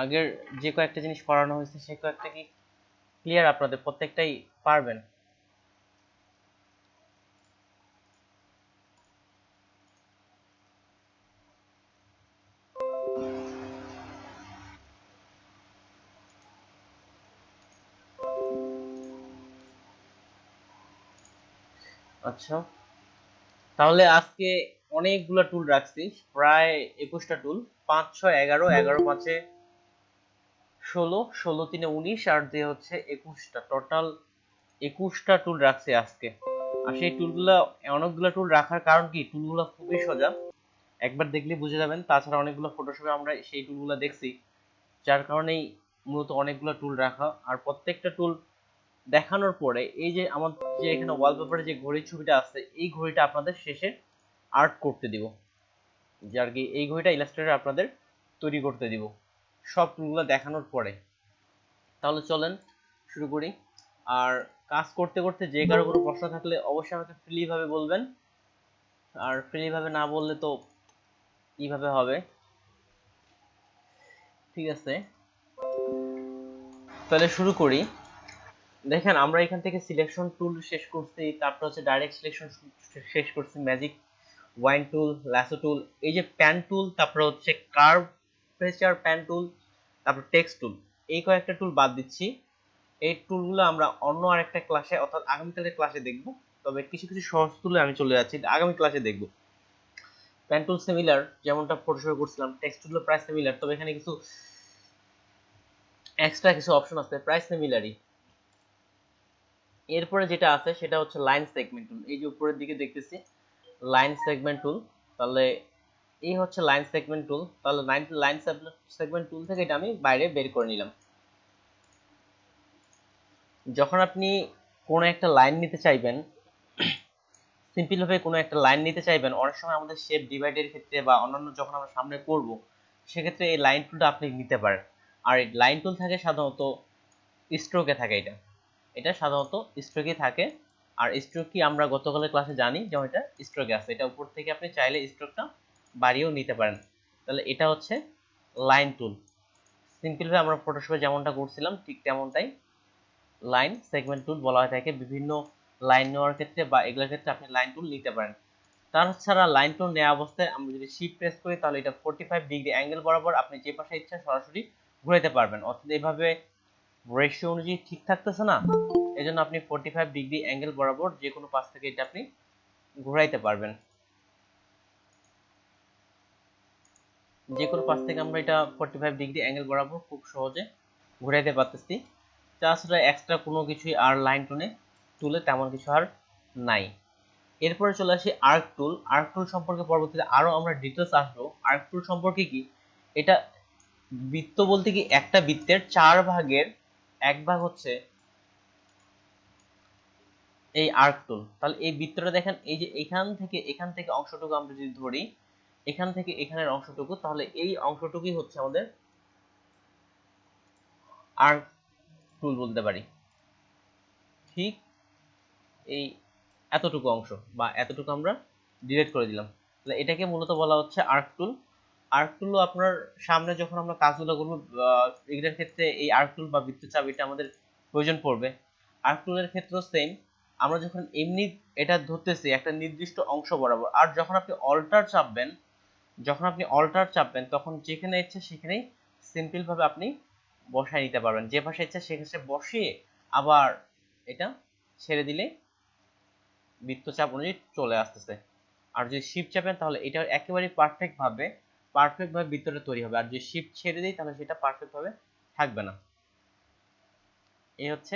আগের যে কয়েকটা জিনিস পড়ানো হয়েছে সে কয়েকটা কি ক্লিয়ার? আপনাদের প্রত্যেকটাই পারবেন? আচ্ছা, তাহলে আজকে অনেকগুলো টুল রাখছি, প্রায় 21টা টুল। 5 6 11, 11 5 16, 16 3 19 আর দিয়ে হচ্ছে 21টা, টোটাল 21টা টুল রাখছি আজকে। আর সেই টুলগুলা, অনেকগুলো টুল রাখার কারণ কি, টুলগুলো খুবই সোজা, একবার দেখলে বুঝে যাবেন। তাছাড়া অনেকগুলো ফটোশপে আমরা সেই টুলগুলো দেখছি, যার কারণেই মূলত অনেকগুলো টুল রাখা। আর প্রত্যেকটা টুল দেখানোর পরে এই যে আমার যে এখানে ওয়ালপেপারে যে ঘড়ির ছবিটা আছে, এই ঘড়িটা আপনাদের শেষে আর্ট করতে দিব, যে আর কি এই ঘড়িটা ইলাস্ট্রেটর আপনাদের তৈরি করতে দিব সব টুলগুলো দেখানোর পরে। তাহলে চলেন শুরু করি। আর কাজ করতে করতে যে কারো কোনো প্রশ্ন থাকলে অবশ্যই আমাকে ফ্রি ভাবে বলবেন, আর ফ্রি ভাবে না বললে তো কিভাবে হবে। ঠিক আছে, তাহলে শুরু করি। দেখেন, আমরা এখান থেকে সিলেকশন টুল শেষ করছি, তারপর হচ্ছে ডাইরেক্ট সিলেকশন শেষ করছি, ম্যাজিক ওয়াইন টুল, ল্যাসো টুল, এই যে প্যান টুল, তারপর হচ্ছে কার্ভেচার প্যান টুল, তারপর টেক্সট টুল, এই কয়েকটা টুল বাদ দিচ্ছি। এই টুলগুলো আমরা অন্য আরেকটা ক্লাসে অর্থাৎ আগামীকালের ক্লাসে দেখব। তবে কিছু কিছু সহজ টুলে আমি চলে যাচ্ছি, আগামী ক্লাসে দেখব। প্যান টুল সিমিলার, যেমনটা ফটোশপে করছিলাম। টেক্সট টুলও প্রায় সিমিলার, তবে এখানে কিছু এক্সট্রা কিছু অপশন আছে, প্রায় সিমিলারই। এরপরে যেটা আছে সেটা হচ্ছে লাইন সেগমেন্ট টুল। এই যে উপরের দিকে দেখতেছি লাইন সেগমেন্ট টুল, তাহলে এই হচ্ছে লাইন সেগমেন্ট টুল। তাহলে লাইন সেগমেন্ট টুল থেকে এটা আমি বাইরে বের করে নিলাম। যখন আপনি কোনো একটা লাইন নিতে চাইবেন, সিম্পল ভাবে কোনো একটা লাইন নিতে চাইবেন, অনেক সময় আমাদের শেপ ডিভাইডের ক্ষেত্রে বা অন্যান্য যখন আমরা সামনে করব, সেক্ষেত্রে এই লাইন টুলটা আপনি নিতে পারেন। আর এই লাইন টুল থাকে সাধারণত স্ট্রোকে থাকে, এটা এটা সাধারণত স্ট্রোকে থাকে। আর স্ট্রোক কি আমরা গতকালের ক্লাসে জানি যে এটা স্ট্রোকে আছে, এটা উপর থেকে আপনি চাইলে স্ট্রোকটা বাড়িয়েও নিতে পারেন। তাহলে এটা হচ্ছে লাইন টুল। সিম্পলভাবে আমরা ফটোশপে যেমনটা করছিলাম ঠিক তেমনটাই লাইন সেগমেন্ট টুল বলা হয়ে থাকে বিভিন্ন লাইন নেওয়ার ক্ষেত্রে বা এগুলোর ক্ষেত্রে আপনি লাইন টুল নিতে পারেন। তাছাড়া লাইন টুল নেওয়া অবস্থায় আমরা যদি শিফট প্রেস করি, তাহলে এটা 45 ডিগ্রি অ্যাঙ্গেল বরাবর আপনি যে পাশে ইচ্ছা সরাসরি ঘুরাইতে পারবেন। অর্থাৎ এইভাবে রেশিও অনুযায়ী ঠিক থাকতেছে না, এই জন্য আপনি 45 ডিগ্রি অ্যাঙ্গেল বরাবর যে কোনো পাশ থেকে এটা আপনি ঘুরাইতে পারবেন। যে কোনো পাশ থেকে আমরা এটা 45 ডিগ্রি অ্যাঙ্গেল বরাবর খুব সহজে ঘুরাইতে পারতেছি। তাছাড়া এক্সট্রা কোনো কিছুই আর লাইন টুলে তেমন কিছু আর নাই। এরপরে চলে আসি আর্ক টুল। আর্ক টুল সম্পর্কে পরবর্তীতে আরো আমরা ডিটেলস আসবো। আর্ক টুল সম্পর্কে কি, এটা বৃত্ত বলতে কি একটা বৃত্তের 4 ভাগের 1 ভাগ হচ্ছে এই আর্ক টুল। তাহলে এই বৃত্তটা দেখেন, এই যে এখান থেকে অংশটুকু আমরা যদি ধরি, এখান থেকে এখানের অংশটুকু, তাহলে এই অংশটুকুই হচ্ছে আমাদের আর্ক টুল বলতে পারি। ঠিক এই এতটুকু অংশ বা এতটুকু আমরা ডিলিট করে দিলাম, তাহলে এটাকে মূলত বলা হচ্ছে আর্ক টুল। আর্ক টুলও আপনার সামনে যখন আমরা কাজগুলো করবো, এগুলোর ক্ষেত্রে এই আর্ক টুল বা বৃত্তচাপ এটা আমাদের প্রয়োজন পড়বে। আর্ক টুলের ক্ষেত্রেও সেম, আমরা যখন এমনি এটা ধরতেছি একটা নির্দিষ্ট অংশ বরাবর, আর যখন আপনি অল্টার চাপবেন তখন যেখানে ইচ্ছে সেখানেই সিম্পল ভাবে আপনি বসায় নিতে পারবেন, যে পাশে ইচ্ছে সেখানে বসিয়ে আবার এটা ছেড়ে দিলে বৃত্তচাপ অনুযায়ী চলে আসতেছে। আর যদি শিফট চাপেন তাহলে এটা একেবারে পারফেক্ট ভাবে বৃত্তটা তৈরি হবে, আর যদি শিফট ছেড়ে দিই তাহলে সেটা পারফেক্ট ভাবে থাকবে না। এই হচ্ছে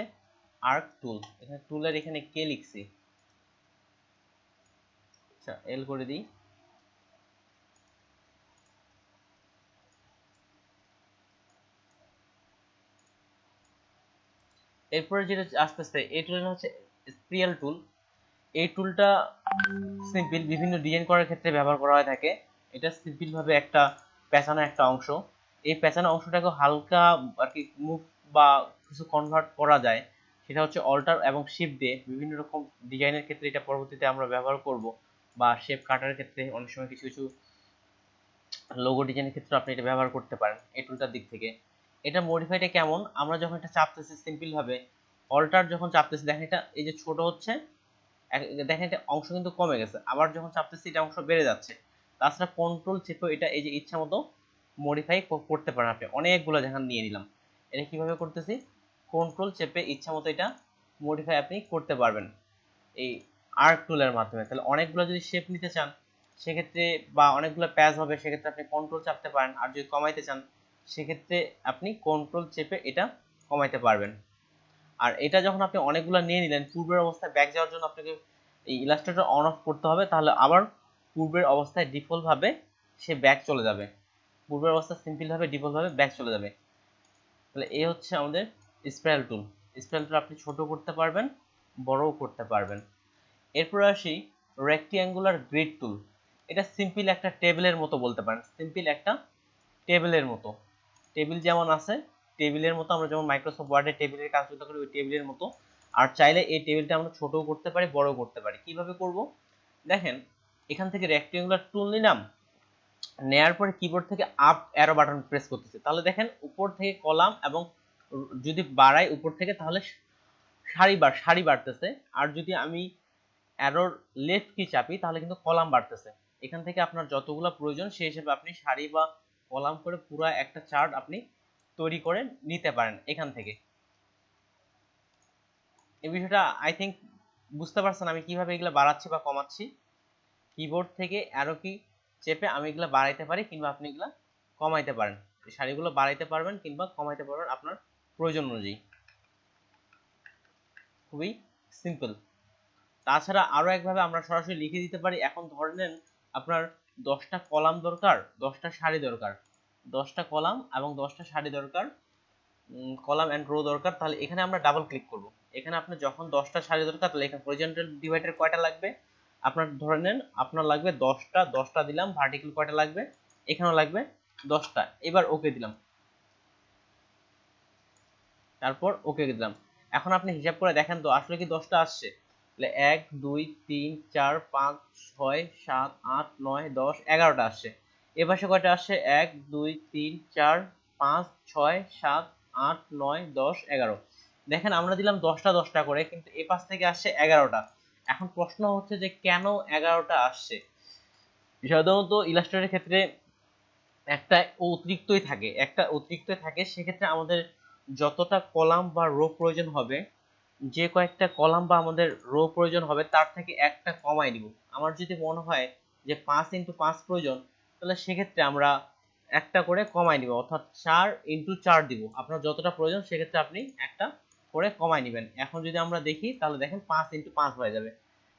আর্ক টুল। এখানে টুলের এখানে কে লিখছি, আচ্ছা এল করে দিই। এরপরে যেটা আসতেছে এই টুলের হচ্ছে স্পিরিয়াল টুল। এই টুলটা সিম্পল বিভিন্ন ডিজাইন করার ক্ষেত্রে ব্যবহার করা হয়ে থাকে। এটা সিম্পল ভাবে একটা পেঁচানো একটা অংশ, এই পেঁচানো অংশটাকে হালকা আর কি মুভ বা কিছু কনভার্ট করা যায়, সেটা হচ্ছে অল্টার এবং শিফট দিয়ে বিভিন্ন রকম ডিজাইনের ক্ষেত্রে এটা পরবর্তীতে আমরা ব্যবহার করব, বা শেপ কাটার ক্ষেত্রে অনেক সময় কিছু কিছু লোগো ডিজাইনের ক্ষেত্রে আপনি এটা ব্যবহার করতে পারেন এই টুলটার দিক থেকে। এটা মডিফাইটা কেমন, আমরা যখন এটা চাপতেছি সিম্পল ভাবে, অল্টার যখন চাপতেছি দেখেন এটা এই যে ছোট হচ্ছে, দেখেন এটা অংশ কিন্তু কমে গেছে, আবার যখন চাপতেছি এটা অংশ বেড়ে যাচ্ছে। তাছাড়া কন্ট্রোল চেপে এটা এই যে ইচ্ছা মতো মডিফাই করতে পারেন আপনি। অনেকগুলো যেখানে নিয়ে নিলাম, এটা কিভাবে করতেছি, কন্ট্রোল চেপে ইচ্ছা মতো এটা মডিফাই আপনি করতে পারবেন এই আর্ক টুলের মাধ্যমে। তাহলে অনেকগুলো যদি শেপ নিতে চান সেক্ষেত্রে, বা অনেকগুলো প্যাচ হবে সেক্ষেত্রে আপনি কন্ট্রোল চাপতে পারেন, আর যদি কমাইতে চান সেক্ষেত্রে আপনি কন্ট্রোল চেপে এটা কমাইতে পারবেন। আর এটা যখন আপনি অনেকগুলো নিয়ে নিলেন, পূর্বের অবস্থায় ব্যাক যাওয়ার জন্য আপনাকে এই ইলাস্ট্রেটর অন অফ করতে হবে, তাহলে আবার পূর্বের অবস্থায় ডিফল্ট ভাবে সে ব্যাক চলে যাবে, পূর্বের অবস্থায় সিম্পল ভাবে ডিফল্ট ভাবে ব্যাক চলে যাবে। তাহলে এই হচ্ছে আমাদের স্পাইরাল টুল। স্পাইরাল টুল আপনি ছোট করতে পারবেন, বড়ও করতে পারবেন। এরপর আসি রেক্টিঅ্যাঙ্গুলার গ্রিড টুল। এটা সিম্পল একটা টেবিলের মতো বলতে পারেন, সিম্পল একটা টেবিলের মতো। টেবিল যেমন আছে, টেবিলের মতো আমরা যেমন মাইক্রোসফট ওয়ার্ডে টেবিলের কাজগুলো করি ওই টেবিলের মতো। আর চাইলে এই টেবিলটা আমরা ছোটও করতে পারি, বড়ও করতে পারি। কিভাবে করব দেখেন, এখান থেকে রেক্টিঅ্যাঙ্গুলার টুল নিলাম, নেয়ার পরে কিবোর্ড থেকে আপ অ্যারো বাটন প্রেস করতেছি, তাহলে দেখেন উপর থেকে কলাম, এবং যদি বাড়াই উপর থেকে তাহলে সারি বাড়তেছে। আর যদি আমি অ্যারোর লেফট কি চাপি তাহলে কিন্তু কলাম বাড়তেছে। এখান থেকে আপনার যতগুলো প্রয়োজন সেই হিসেবে আপনি সারি বা কলাম করে পুরো একটা চার্ট আপনি তৈরি করে নিতে পারেন এখান থেকে। এই বিষয়টা আই থিঙ্ক বুঝতে পারছেন আমি কিভাবে এগুলো বাড়াচ্ছি বা কমাচ্ছি। কিবোর্ড থেকে অ্যারো কি চেপে আমি এগুলো বাড়াইতে পারি, কিংবা আপনি এগুলো কমাইতে পারেন। এই সারিগুলো বাড়াইতে পারবেন কিংবা কমাইতে পারবেন আপনার প্রয়োজন অনুযায়ী। খুবই সিম্পল। তাছাড়া আরো একভাবে আমরা সরাসরি লিখে দিতে পারি। এখন ধরে নেন আপনার 10টা কলাম দরকার, 10টা সারি দরকার, 10টা কলাম এবং 10টা সারি দরকার, কলাম এন্ড রো দরকার। তাহলে এখানে আমরা ডাবল ক্লিক করব। এখানে আপনি যখন 10টা সারি দরকার তাহলে এখানে হরিজন্টাল ডিভাইডার কয়টা লাগবে, আপনার ধরে নেন আপনার লাগবে 10টা, 10টা দিলাম। ভার্টিক্যাল কয়টা লাগবে, এখানেও লাগবে 10টা। এবার ওকে দিলাম, তারপর ওকে দিলাম। এখন আপনি হিসাব করে দেখেন তো আসলে কি 10টা আসছে। তাহলে 1 2 3 4 5 6 7 8 9 10 11টা আসছে। এ পাশে কয়টা আসছে, 1 2 3 4 5 6 7 8 9 10 11। দেখেন আমরা দিলাম 10টা 10টা করে, কিন্তু এ পাশ থেকে আসছে 11টা। এখন প্রশ্ন হচ্ছে যে কেন 11টা আসছে। সাধারণত ইলাস্ট্রেটরের ক্ষেত্রে একটা অতিরিক্তই থাকে। সেক্ষেত্রে আমাদের যতটা কলাম বা রো প্রয়োজন হবে, যে কয়েকটা কলাম বা আমাদের রো প্রয়োজন হবে তার থেকে একটা কমাই দিব। আমার যদি মনে হয় যে 5x5 প্রয়োজন, তাহলে সেক্ষেত্রে আমরা একটা করে কমাই দিব, অর্থাৎ 4x4 দিব। আপনার যতটা প্রয়োজন সেক্ষেত্রে আপনি একটা করে কমাই নেবেন। এখন যদি আমরা দেখি তাহলে দেখেন 5x5 হয়ে যাবে,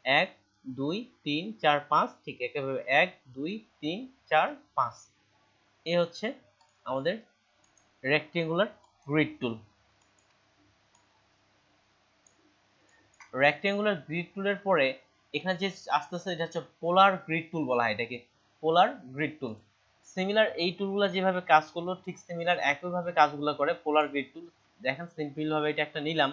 1 2 3 4 5। ঠিক একইভাবে 1 2 3 4 5। এ হচ্ছে আমাদের রেক্টেঙ্গুলার গ্রিড টুল। রেক্টেঙ্গুলার গ্রিড টুলের পরে এখানে যে আসতেছে এটা হচ্ছে পোলার গ্রিড টুল বলা হয় এটাকে, পোলার গ্রিড টুল। সিমিলার এই টুলগুলো যেভাবে কাজ করলো ঠিক সিমিলার একইভাবে কাজগুলো করে পোলার গ্রিড টুল। দেখেন সিম্পল ভাবে এটা একটা নিলাম,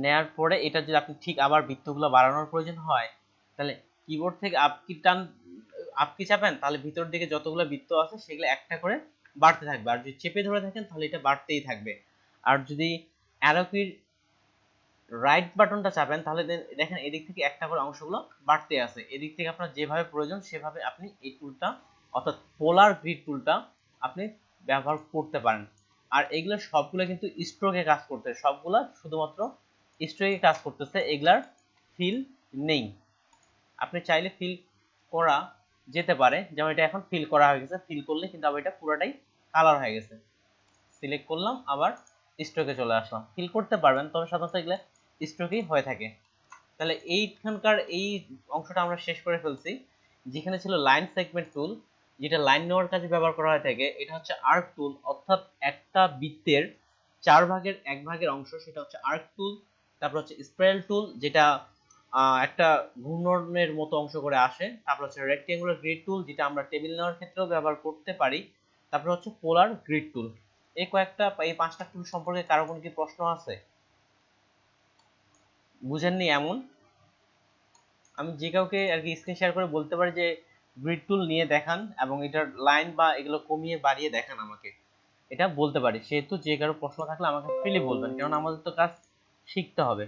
নেয়ার পরে এটা যদি আপনি ঠিক আবার বৃত্তগুলো বাড়ানোর প্রয়োজন হয় তাহলে কিবোর্ড থেকে আপ কি চাপেন, তাহলে ভিতর দিকে যতগুলো বৃত্ত আছে সেগুলো একটা করে বাড়তে থাকবে। আর যদি চেপে ধরে থাকেন তাহলে এটা বাড়তেই থাকবে। আর যদি অ্যারো কির রাইট বাটনটা চাপেন তাহলে দেখেন এদিক থেকে একটা করে অংশগুলো বাড়তে আছে। এদিক থেকে আপনার যেভাবে প্রয়োজন সেভাবে আপনি এই টুলটা, অর্থাৎ পোলার গ্রিড টুলটা আপনি ব্যবহার করতে পারেন। আর এগুলো সবগুলো কিন্তু স্ট্রোকে কাজ করতে, সবগুলো শুধুমাত্র স্ট্রোকে কাজ করতেছে, এগুলার ফিল নেই। আপনি চাইলে ফিল করা যেতে পারে, যেমন এটা এখন ফিল করা হয়ে গেছে, ফিল করলে কিন্তু আবার এটা পুরোটাই কালার হয়ে গেছে। সিলেক্ট করলাম, আবার স্ট্রোকে চলে আসলাম, ফিল করতে পারবেন, তবে সাধারণত এগুলো স্ট্রোকেই হয়ে থাকে। তাহলে এইখানকার এই অংশটা আমরা শেষ করে ফেলছি। যেখানে ছিল লাইন সেগমেন্ট টুল, যেটা লাইন নেওয়ার কাজে ব্যবহার করা হয়ে থাকে, এটা হচ্ছে আর্ক টুল, অর্থাৎ একটা বৃত্তের 4 ভাগের 1 ভাগের অংশ সেটা হচ্ছে আর্ক টুল। তারপর হচ্ছে স্পাইরাল টুল, যেটা একটা ঘূর্ণনের মতো অংশ করে আসে। তারপর হচ্ছে রেক্টেঙ্গুলার গ্রিড টুল, যেটা আমরা টেবিল নেওয়ার ক্ষেত্রেও ব্যবহার করতে পারি। তারপর হচ্ছে পোলার গ্রিড টুল। এই 5টা টুল সম্পর্কে কারো কোনো কি প্রশ্ন আছে, বুঝেননি এমন? আমি যে কাউকে আর কি স্ক্রিন শেয়ার করে বলতে পারি যে গ্রিড টুল নিয়ে দেখান এবং এটার লাইন বা এগুলো কমিয়ে বাড়িয়ে দেখান আমাকে। এটা বলতে পারি। সেহেতু যে কারো প্রশ্ন থাকলে আমাকে ফ্রিলি বলবেন, কারণ আমাদের তো কাজ শিখতে হবে,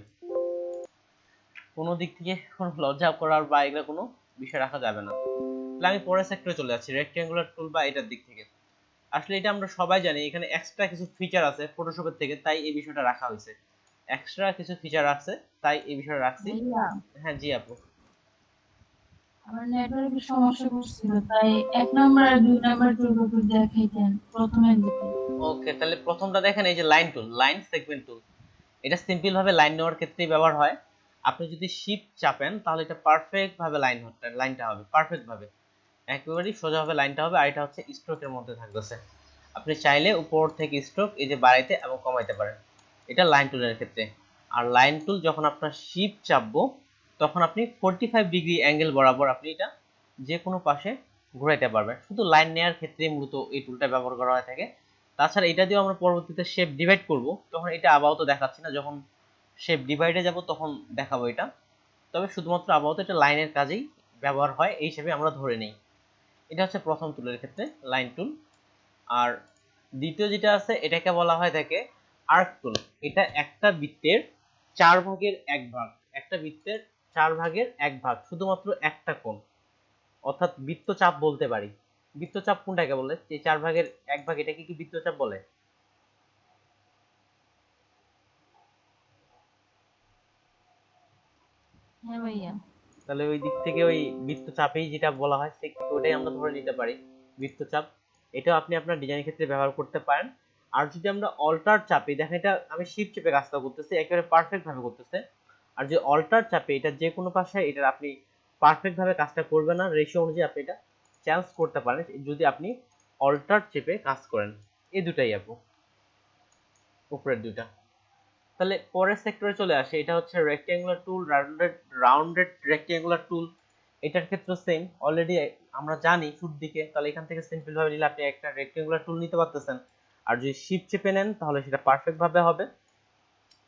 কোনো দিক থেকে কোনো লজ্জা করার বা এগুলো কোনো বিষয় রাখা যাবে না। তাহলে আমি পরের সেক্টরে চলে যাচ্ছি, রেক্ট্যাঙ্গুলার টুল বা এটার দিক থেকে। আসলে এটা আমরা সবাই জানি, এখানে এক্সট্রা কিছু ফিচার আছে ফটোশপের থেকে, তাই এই বিষয়টা রাখা হয়েছে। এক্সট্রা কিছু ফিচার আছে তাই এই বিষয়টা রাখছি। ভাইয়া হ্যাঁ জি আপু। আমার নেটওয়ার্কের সমস্যা করছিল, তাই 1 নাম্বার আর 2 নাম্বার টুল একটু দেখাইতেন প্রথমের দিকে। ওকে, তাহলে প্রথমটা দেখেন, এই যে লাইন টুল, লাইন সেগমেন্ট টুল। এটা সিম্পল ভাবে লাইন নেওয়ার ক্ষেত্রেই ব্যবহার হয়। আপনি যদি শিফট চাপেন তাহলে এটা পারফেক্ট ভাবে লাইনটা হবে পারফেক্ট ভাবে, একেবারেই সোজাভাবে লাইনটা হবে। আর এটা হচ্ছে স্ট্রোকের মধ্যে থাকতেছে। আপনি চাইলে উপর থেকে স্ট্রোক এই যে বাড়াইতে এবং কমাইতে পারেন, এটা লাইন টুলের ক্ষেত্রে। আর লাইন টুল যখন আপনার শিফট চাপবো তখন আপনি 45 ডিগ্রি অ্যাঙ্গেল বরাবর আপনি এটা যে কোনো পাশে ঘোরাইতে পারবেন। শুধু লাইন নেওয়ার ক্ষেত্রে মূলত এই টুলটা ব্যবহার করা হয়ে থাকে। তাছাড়া এটা দিয়েও আমরা পরবর্তীতে শেপ ডিভাইড করব, তখন এটা আপাতত দেখাচ্ছি না, যখন শেপ ডিভাইডে যাব তখন দেখাবো এটা। তবে শুধুমাত্র আপাতত এটা লাইনের কাজেই ব্যবহার হয় এই হিসেবে আমরা ধরে নিই। এটা হচ্ছে প্রথম টুলের ক্ষেত্রে লাইন টুল। আর দ্বিতীয় যেটা আছে এটাকে বলা হয় থাকে আর্ক টুল। এটা একটা বৃত্তের 4 ভাগের 1 ভাগ, একটা বৃত্তের 4 ভাগের 1 ভাগ, শুধুমাত্র একটা কোণ, অর্থাৎ বৃত্তচাপ বলতে পারি। বৃত্তচাপ কোনটাকে বলে? এই 4 ভাগের 1 ভাগ, এটাকে কি বৃত্তচাপ বলে? হ্যাঁ ভাইয়া। তাহলে ওই দিক থেকে ওই বৃত্তচাপেই যেটা বলা হয় ওটাই আমরা ধরে নিতে পারি বৃত্তচাপ। এটাও আপনি আপনার ডিজাইনের ক্ষেত্রে ব্যবহার করতে পারেন। আর যদি আমরা অল্টার চাপি, দেখেন এটা আমি শিফট চেপে কাজটা করতেছি, একেবারে পারফেক্ট ভাবে করতেছে। আর যে অল্টার চাপে এটা যে কোনো পাশে এটা আপনি পারফেক্ট ভাবে কাজটা করবে না, রেশিও অনুযায়ী আপনি এটা চেঞ্জ করতে পারেন যদি আপনি অল্টার চেপে কাজ করেন। এই দুটাই আপু, উপরের দুটা। তাহলে পরের সেক্টরে চলে আসে, এটা হচ্ছে রেক্ট্যাঙ্গুলার টুল, রাউন্ডেড রেক্ট্যাঙ্গুলার টুল। এটার ক্ষেত্রে সেম, অলরেডি আমরা জানি শুরুর দিকে। তাহলে এখান থেকে সিম্পল ভাবে নিলে আপনি একটা রেক্ট্যাঙ্গুলার টুল নিতে পারতেছেন। আর যদি শিফট চেপে নেন তাহলে সেটা পারফেক্ট ভাবে হবে।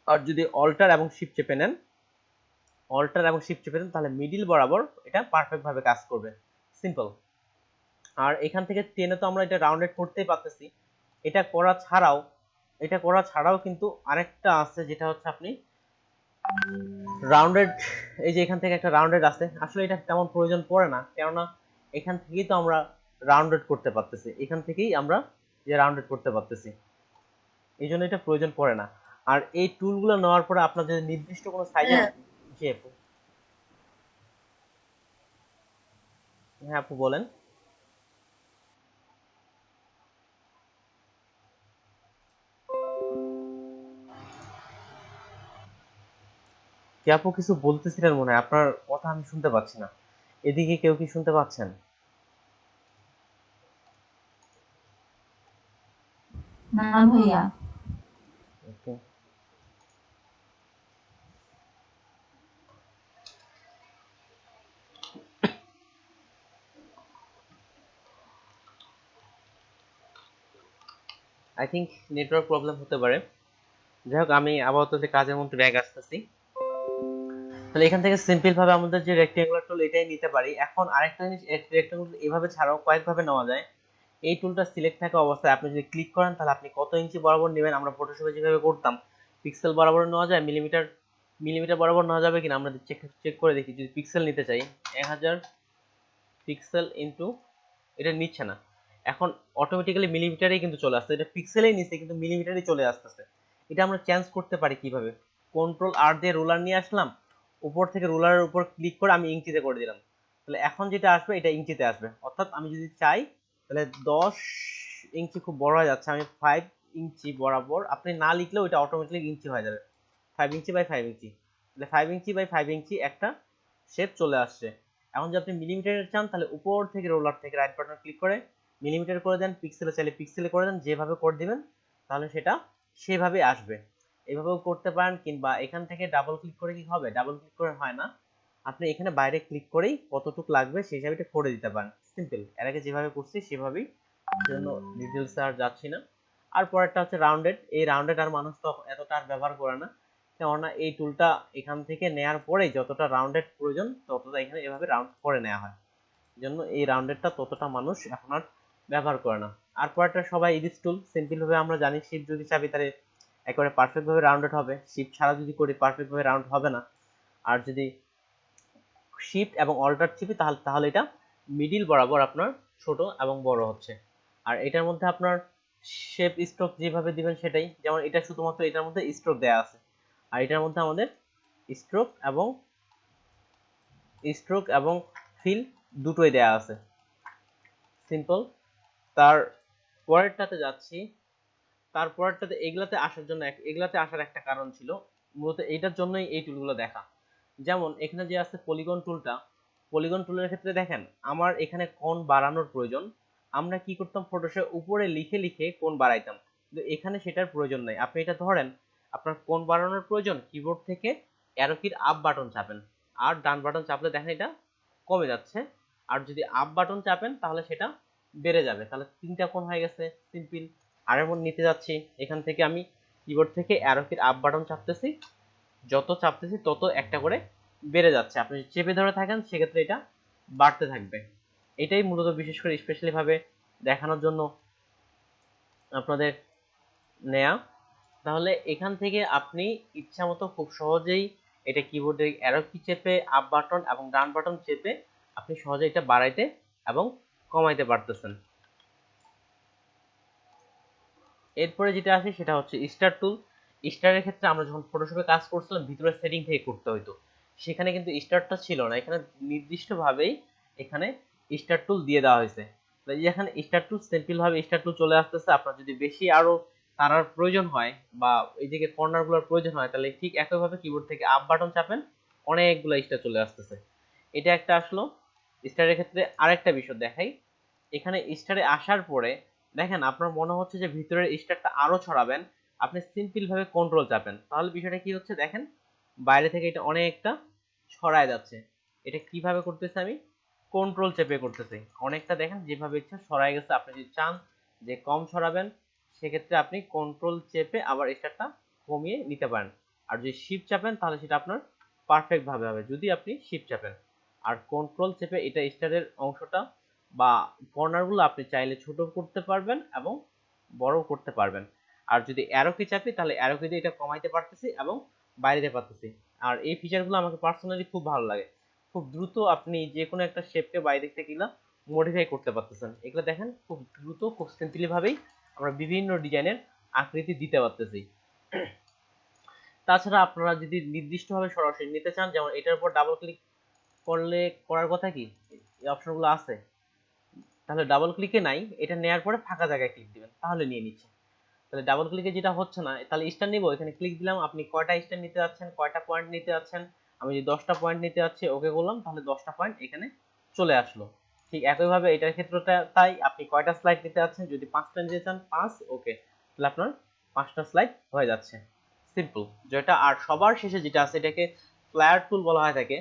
আর যদি অল্টার এবং শিফট চেপে নেন, তাহলে মিডিল বরাবর এটা পারফেক্ট ভাবে কাজ করবে। সিম্পল। আর এখান থেকে টেনে তো আমরা এটা রাউন্ডেড করতেই পারতেছি। এটা করা ছাড়াও কিন্তু আরেকটা আছে, যেটা হচ্ছে আপনি রাউন্ডেড। এই যে এখান থেকে একটা রাউন্ডেড আছে, আসলে এটা তেমন প্রয়োজন পড়ে না, কেননা এখান থেকেই তো আমরা রাউন্ডেড করতে পারতেছি, এখান থেকেই আমরা যে রাউন্ডেড করতে পারতেছি, এই জন্য এটা প্রয়োজন পড়ে না। আর এই টুলগুলো নেওয়ার পরে আপনার যদি নির্দিষ্ট কোনো সাইজের, হ্যাঁ জি আপু। হ্যাঁ আপু বলেন। কি আপু কিছু বলতেছিলেন মনে হয়, আপনার কথা আমি শুনতে পাচ্ছি না। এদিকে কেউ কি শুনতে পাচ্ছেন? না ভাইয়া। ওকে। আই থিঙ্ক নেটওয়ার্ক প্রবলেম হতে পারে। যাই হোক, আমি আপাতত কাজের মধ্যে ব্যাগ আসতেছি। তাহলে এখান থেকে সিম্পল ভাবে আমাদের যে রেক্টেঙ্গুলার টুল এটাই নিতে পারি। এখন আরেকটা জিনিস, রেক্টেঙ্গুলার এভাবে ছাড়াও কয়েকভাবে নেওয়া যায়। এই টুলটা সিলেক্ট থাকা অবস্থায় আপনি যদি ক্লিক করেন তাহলে আপনি কত ইঞ্চি বরাবর নেবেন, আমরা ফটোশপে যেভাবে করতাম পিক্সেল বরাবর নেওয়া যায়, মিলিমিটার মিলিমিটার বরাবর নেওয়া যাবে কিনা আমরা চেক করে দেখি। যদি পিক্সেল নিতে চাই, 1000 পিক্সেল ইনটু, এটা নিচ্ছে না এখন, অটোমেটিক্যালি মিলিমিটারেই কিন্তু চলে আসছে। এটা পিক্সেলেই নিচ্ছে কিন্তু মিলিমিটারেই চলে আসতেছে। এটা আমরা চেঞ্জ করতে পারি কিভাবে? কন্ট্রোল আর দিয়ে রুলার নিয়ে আসলাম, উপর থেকে রুলারের উপর ক্লিক করে আমি ইঞ্চিতে করে দিলাম। তাহলে এখন যেটা আসবে এটা ইঞ্চিতে আসবে। অর্থাৎ আমি যদি চাই তাহলে 10 ইঞ্চি, খুব বড় হয়ে যাচ্ছে, আমি 5 ইঞ্চি বরাবর, আপনি না লিখলেও এটা অটোমেটিক ইঞ্চি হয়ে যাবে। 5 ইঞ্চি বাই 5 ইঞ্চি, তাহলে 5 ইঞ্চি বাই 5 ইঞ্চি একটা শেপ চলে আসছে। এখন যদি আপনি মিলিমিটারে চান তাহলে উপর থেকে রোলার থেকে রাইট বাটন ক্লিক করে মিলিমিটার করে দেন, পিক্সেলে চাইলে পিক্সেলে করে দেন, যেভাবে করে দিবেন তাহলে সেটা সেভাবে আসবে। এভাবেও করতে পারেন, কিংবা এখান থেকে ডাবল ক্লিক করে কি হবে? ডাবল ক্লিক করে হয় না, আপনি এখানে বাইরে ক্লিক করেই কতটুকু লাগবে সেই হিসাবে এটা করে দিতে পারেন। সিম্পল, এর আগে যেভাবে করছি সেভাবেই, জন্য ডিটেলস আর যাচ্ছি না। আর পরেরটা হচ্ছে রাউন্ডেড। এই রাউন্ডেড আর মানুষ তো এতটা আর ব্যবহার করে না, কেননা এই টুলটা এখান থেকে নেয়ার পরে যতটা রাউন্ডেড প্রয়োজন ততটা এখানে এভাবে রাউন্ড করে নেওয়া হয়, জন্য এই রাউন্ডেডটা ততটা মানুষ এখন আর ব্যবহার করে না। আর পরেরটা সবাই ইলিপস টুল, সিম্পল ভাবে আমরা জানি শিপ যদি চাপি তাহলে একেবারে পারফেক্ট ভাবে রাউন্ডেড হবে, শিপ ছাড়া যদি করি পারফেক্ট ভাবে রাউন্ড হবে না। আর যদি শিফট এবং অল্টার চিপি তাহলে এটা মিডিল বরাবর আপনার ছোট এবং বড় হচ্ছে। আর এটার মধ্যে আপনার শেপ স্ট্রোক যেভাবে দিবেন সেটাই, যেমন এটা শুধুমাত্র এটার মধ্যে স্ট্রোক দেয়া আছে, আর এটার মধ্যে আমাদের স্ট্রোক এবং ফিল দুটোই দেয়া আছে, সিম্পল। তার পরেরটাতে যাচ্ছি। তারপরেরটাতে এগুলাতে আসার একটা কারণ ছিল, মূলত এইটার জন্যই এই টুলগুলো দেখা। যেমন এখানে যে আছে পলিগন টুলটা, পলিগন টুলের ক্ষেত্রে দেখেন আমার এখানে কোণ বাড়ানোর প্রয়োজন। আমরা কি করতাম, ফটোশপে উপরে লিখে লিখে কোণ বাড়াইতাম, কিন্তু এখানে সেটার প্রয়োজন নাই। আপনি এটা ধরেন আপনার কোণ বাড়ানোর প্রয়োজন, কিবোর্ড থেকে অ্যারো কির আপ বাটন চাপেন, আর ডান বাটন চাপলে দেখেন এটা কমে যাচ্ছে। আর যদি আপ বাটন চাপেন তাহলে সেটা বেড়ে যাবে, তাহলে তিনটা কোণ হয়ে গেছে সিম্পল। আর এমন নিতে যাচ্ছি, এখান থেকে আমি কিবোর্ড থেকে অ্যারো কির আপ বাটন চাপতেছি, যত চাপতেছি তত একটা করে বেড়ে যাচ্ছে। আপনি চেপে ধরে থাকেন সেক্ষেত্রে এটা বাড়তে থাকবে। এটাই মূলত বিশেষ করে স্পেশালি ভাবে দেখানোর জন্য আপনাদের নেয়া। তাহলে এখান থেকে আপনি ইচ্ছা মতো খুব সহজেই এটা কিবোর্ডে অ্যারো কি চেপে আপ বাটন এবং ডান বাটন চেপে আপনি সহজে এটা বাড়াইতে এবং কমাইতে পারতেছেন। এরপরে যেটা আসে সেটা হচ্ছে স্টার টুল। স্টারের ক্ষেত্রে আমরা যখন ফটোশপে কাজ করছিলাম ভিতরে সেটিং থেকে করতে হতো, সেখানে কিন্তু স্টারটা ছিল না, এখানে নির্দিষ্টভাবেই এখানে স্টার টুল দিয়ে দেওয়া হয়েছে। এখানে স্টার টুল সিম্পল ভাবে স্টার টুল চলে আসতেছে। আপনার যদি বেশি আরো তারার প্রয়োজন হয় বা এইদিকে কর্নার গুলোর প্রয়োজন হয় তাহলে ঠিক একইভাবে কিবোর্ড থেকে আপ বাটন চাপেন, অনেকগুলো স্টার চলে আসতেছে। এটা একটা আসলো। স্টারের ক্ষেত্রে আরেকটা বিষয় দেখাই, এখানে স্টারে আসার পরে দেখেন আপনার মনে হচ্ছে যে ভিতরের স্টারটা আরো ছড়াবেন, আপনি সিম্পল ভাবে কন্ট্রোল চাপেন, তাহলে বিষয়টা কি হচ্ছে দেখেন বাইরে থেকে এটা অনেকটা ছড়ায় যাচ্ছে। এটা কিভাবে করতেছি আমি, কন্ট্রোল চেপে করতেছি, অনেকটা দেখেন যেভাবে ইচ্ছা ছড়ায় গেছে। আপনি যদি চান যে কম ছড়াবেন সেক্ষেত্রে আপনি কন্ট্রোল চেপে আবার স্টারটা কমিয়ে নিতে পারেন। আর যদি শিফট চাপেন তাহলে সেটা আপনার পারফেক্ট ভাবে হবে যদি আপনি শিফট চাপেন। আর কন্ট্রোল চেপে এটা স্টারের অংশটা বা কর্নারগুলো আপনি চাইলে ছোট করতে পারবেন এবং বড় করতে পারবেন। আর যদি অ্যারো কি চাপি তাহলে অ্যারো কি দিয়ে এটা কমাইতে পারতেছি এবং বাইরে পারতেছি। আর এই ফিচারগুলো আমাকে পার্সোনালি খুব ভালো লাগে, খুব দ্রুত আপনি যে কোনো একটা শেপকে বাইরে থেকে গিলা মডিফাই করতে পারতেছেন। এগুলো দেখেন খুব দ্রুত খুব সিম্পলি ভাবেই আমরা বিভিন্ন ডিজাইনের আকৃতি দিতে পারতেছি। তাছাড়া আপনারা যদি নির্দিষ্টভাবে সরাসরি নিতে চান, যেমন এটার উপর ডাবল ক্লিক করলে করার কথা কি এই অপশনগুলো আছে, তাহলে ডাবল ক্লিকে নাই, এটা নেওয়ার পরে ফাঁকা জায়গায় ক্লিক দিবেন তাহলে নিয়ে নিচ্ছে। তাহলে ডাবল ক্লিকে যেটা হচ্ছে না, তাহলে স্টার নিব, এখানে ক্লিক দিলাম, আপনি কয়টা স্টার নিতে যাচ্ছেন, কয়টা পয়েন্ট নিতে যাচ্ছেন, আমি যদি 10টা পয়েন্ট নিতে যাচ্ছি ওকে করলাম তাহলে 10টা পয়েন্ট এখানে চলে আসলো। ঠিক একইভাবে এটার ক্ষেত্রটা তাই, আপনি কয়টা স্লাইড নিতে যাচ্ছেন, যদি 5টা নিতে চান 5 ওকে, তাহলে আপনার 5টা স্লাইড হয়ে যাচ্ছে সিম্পল যেটা। আর সবার শেষে যেটা আছে এটাকে ফ্লায়ার টুল বলা হয় থাকে,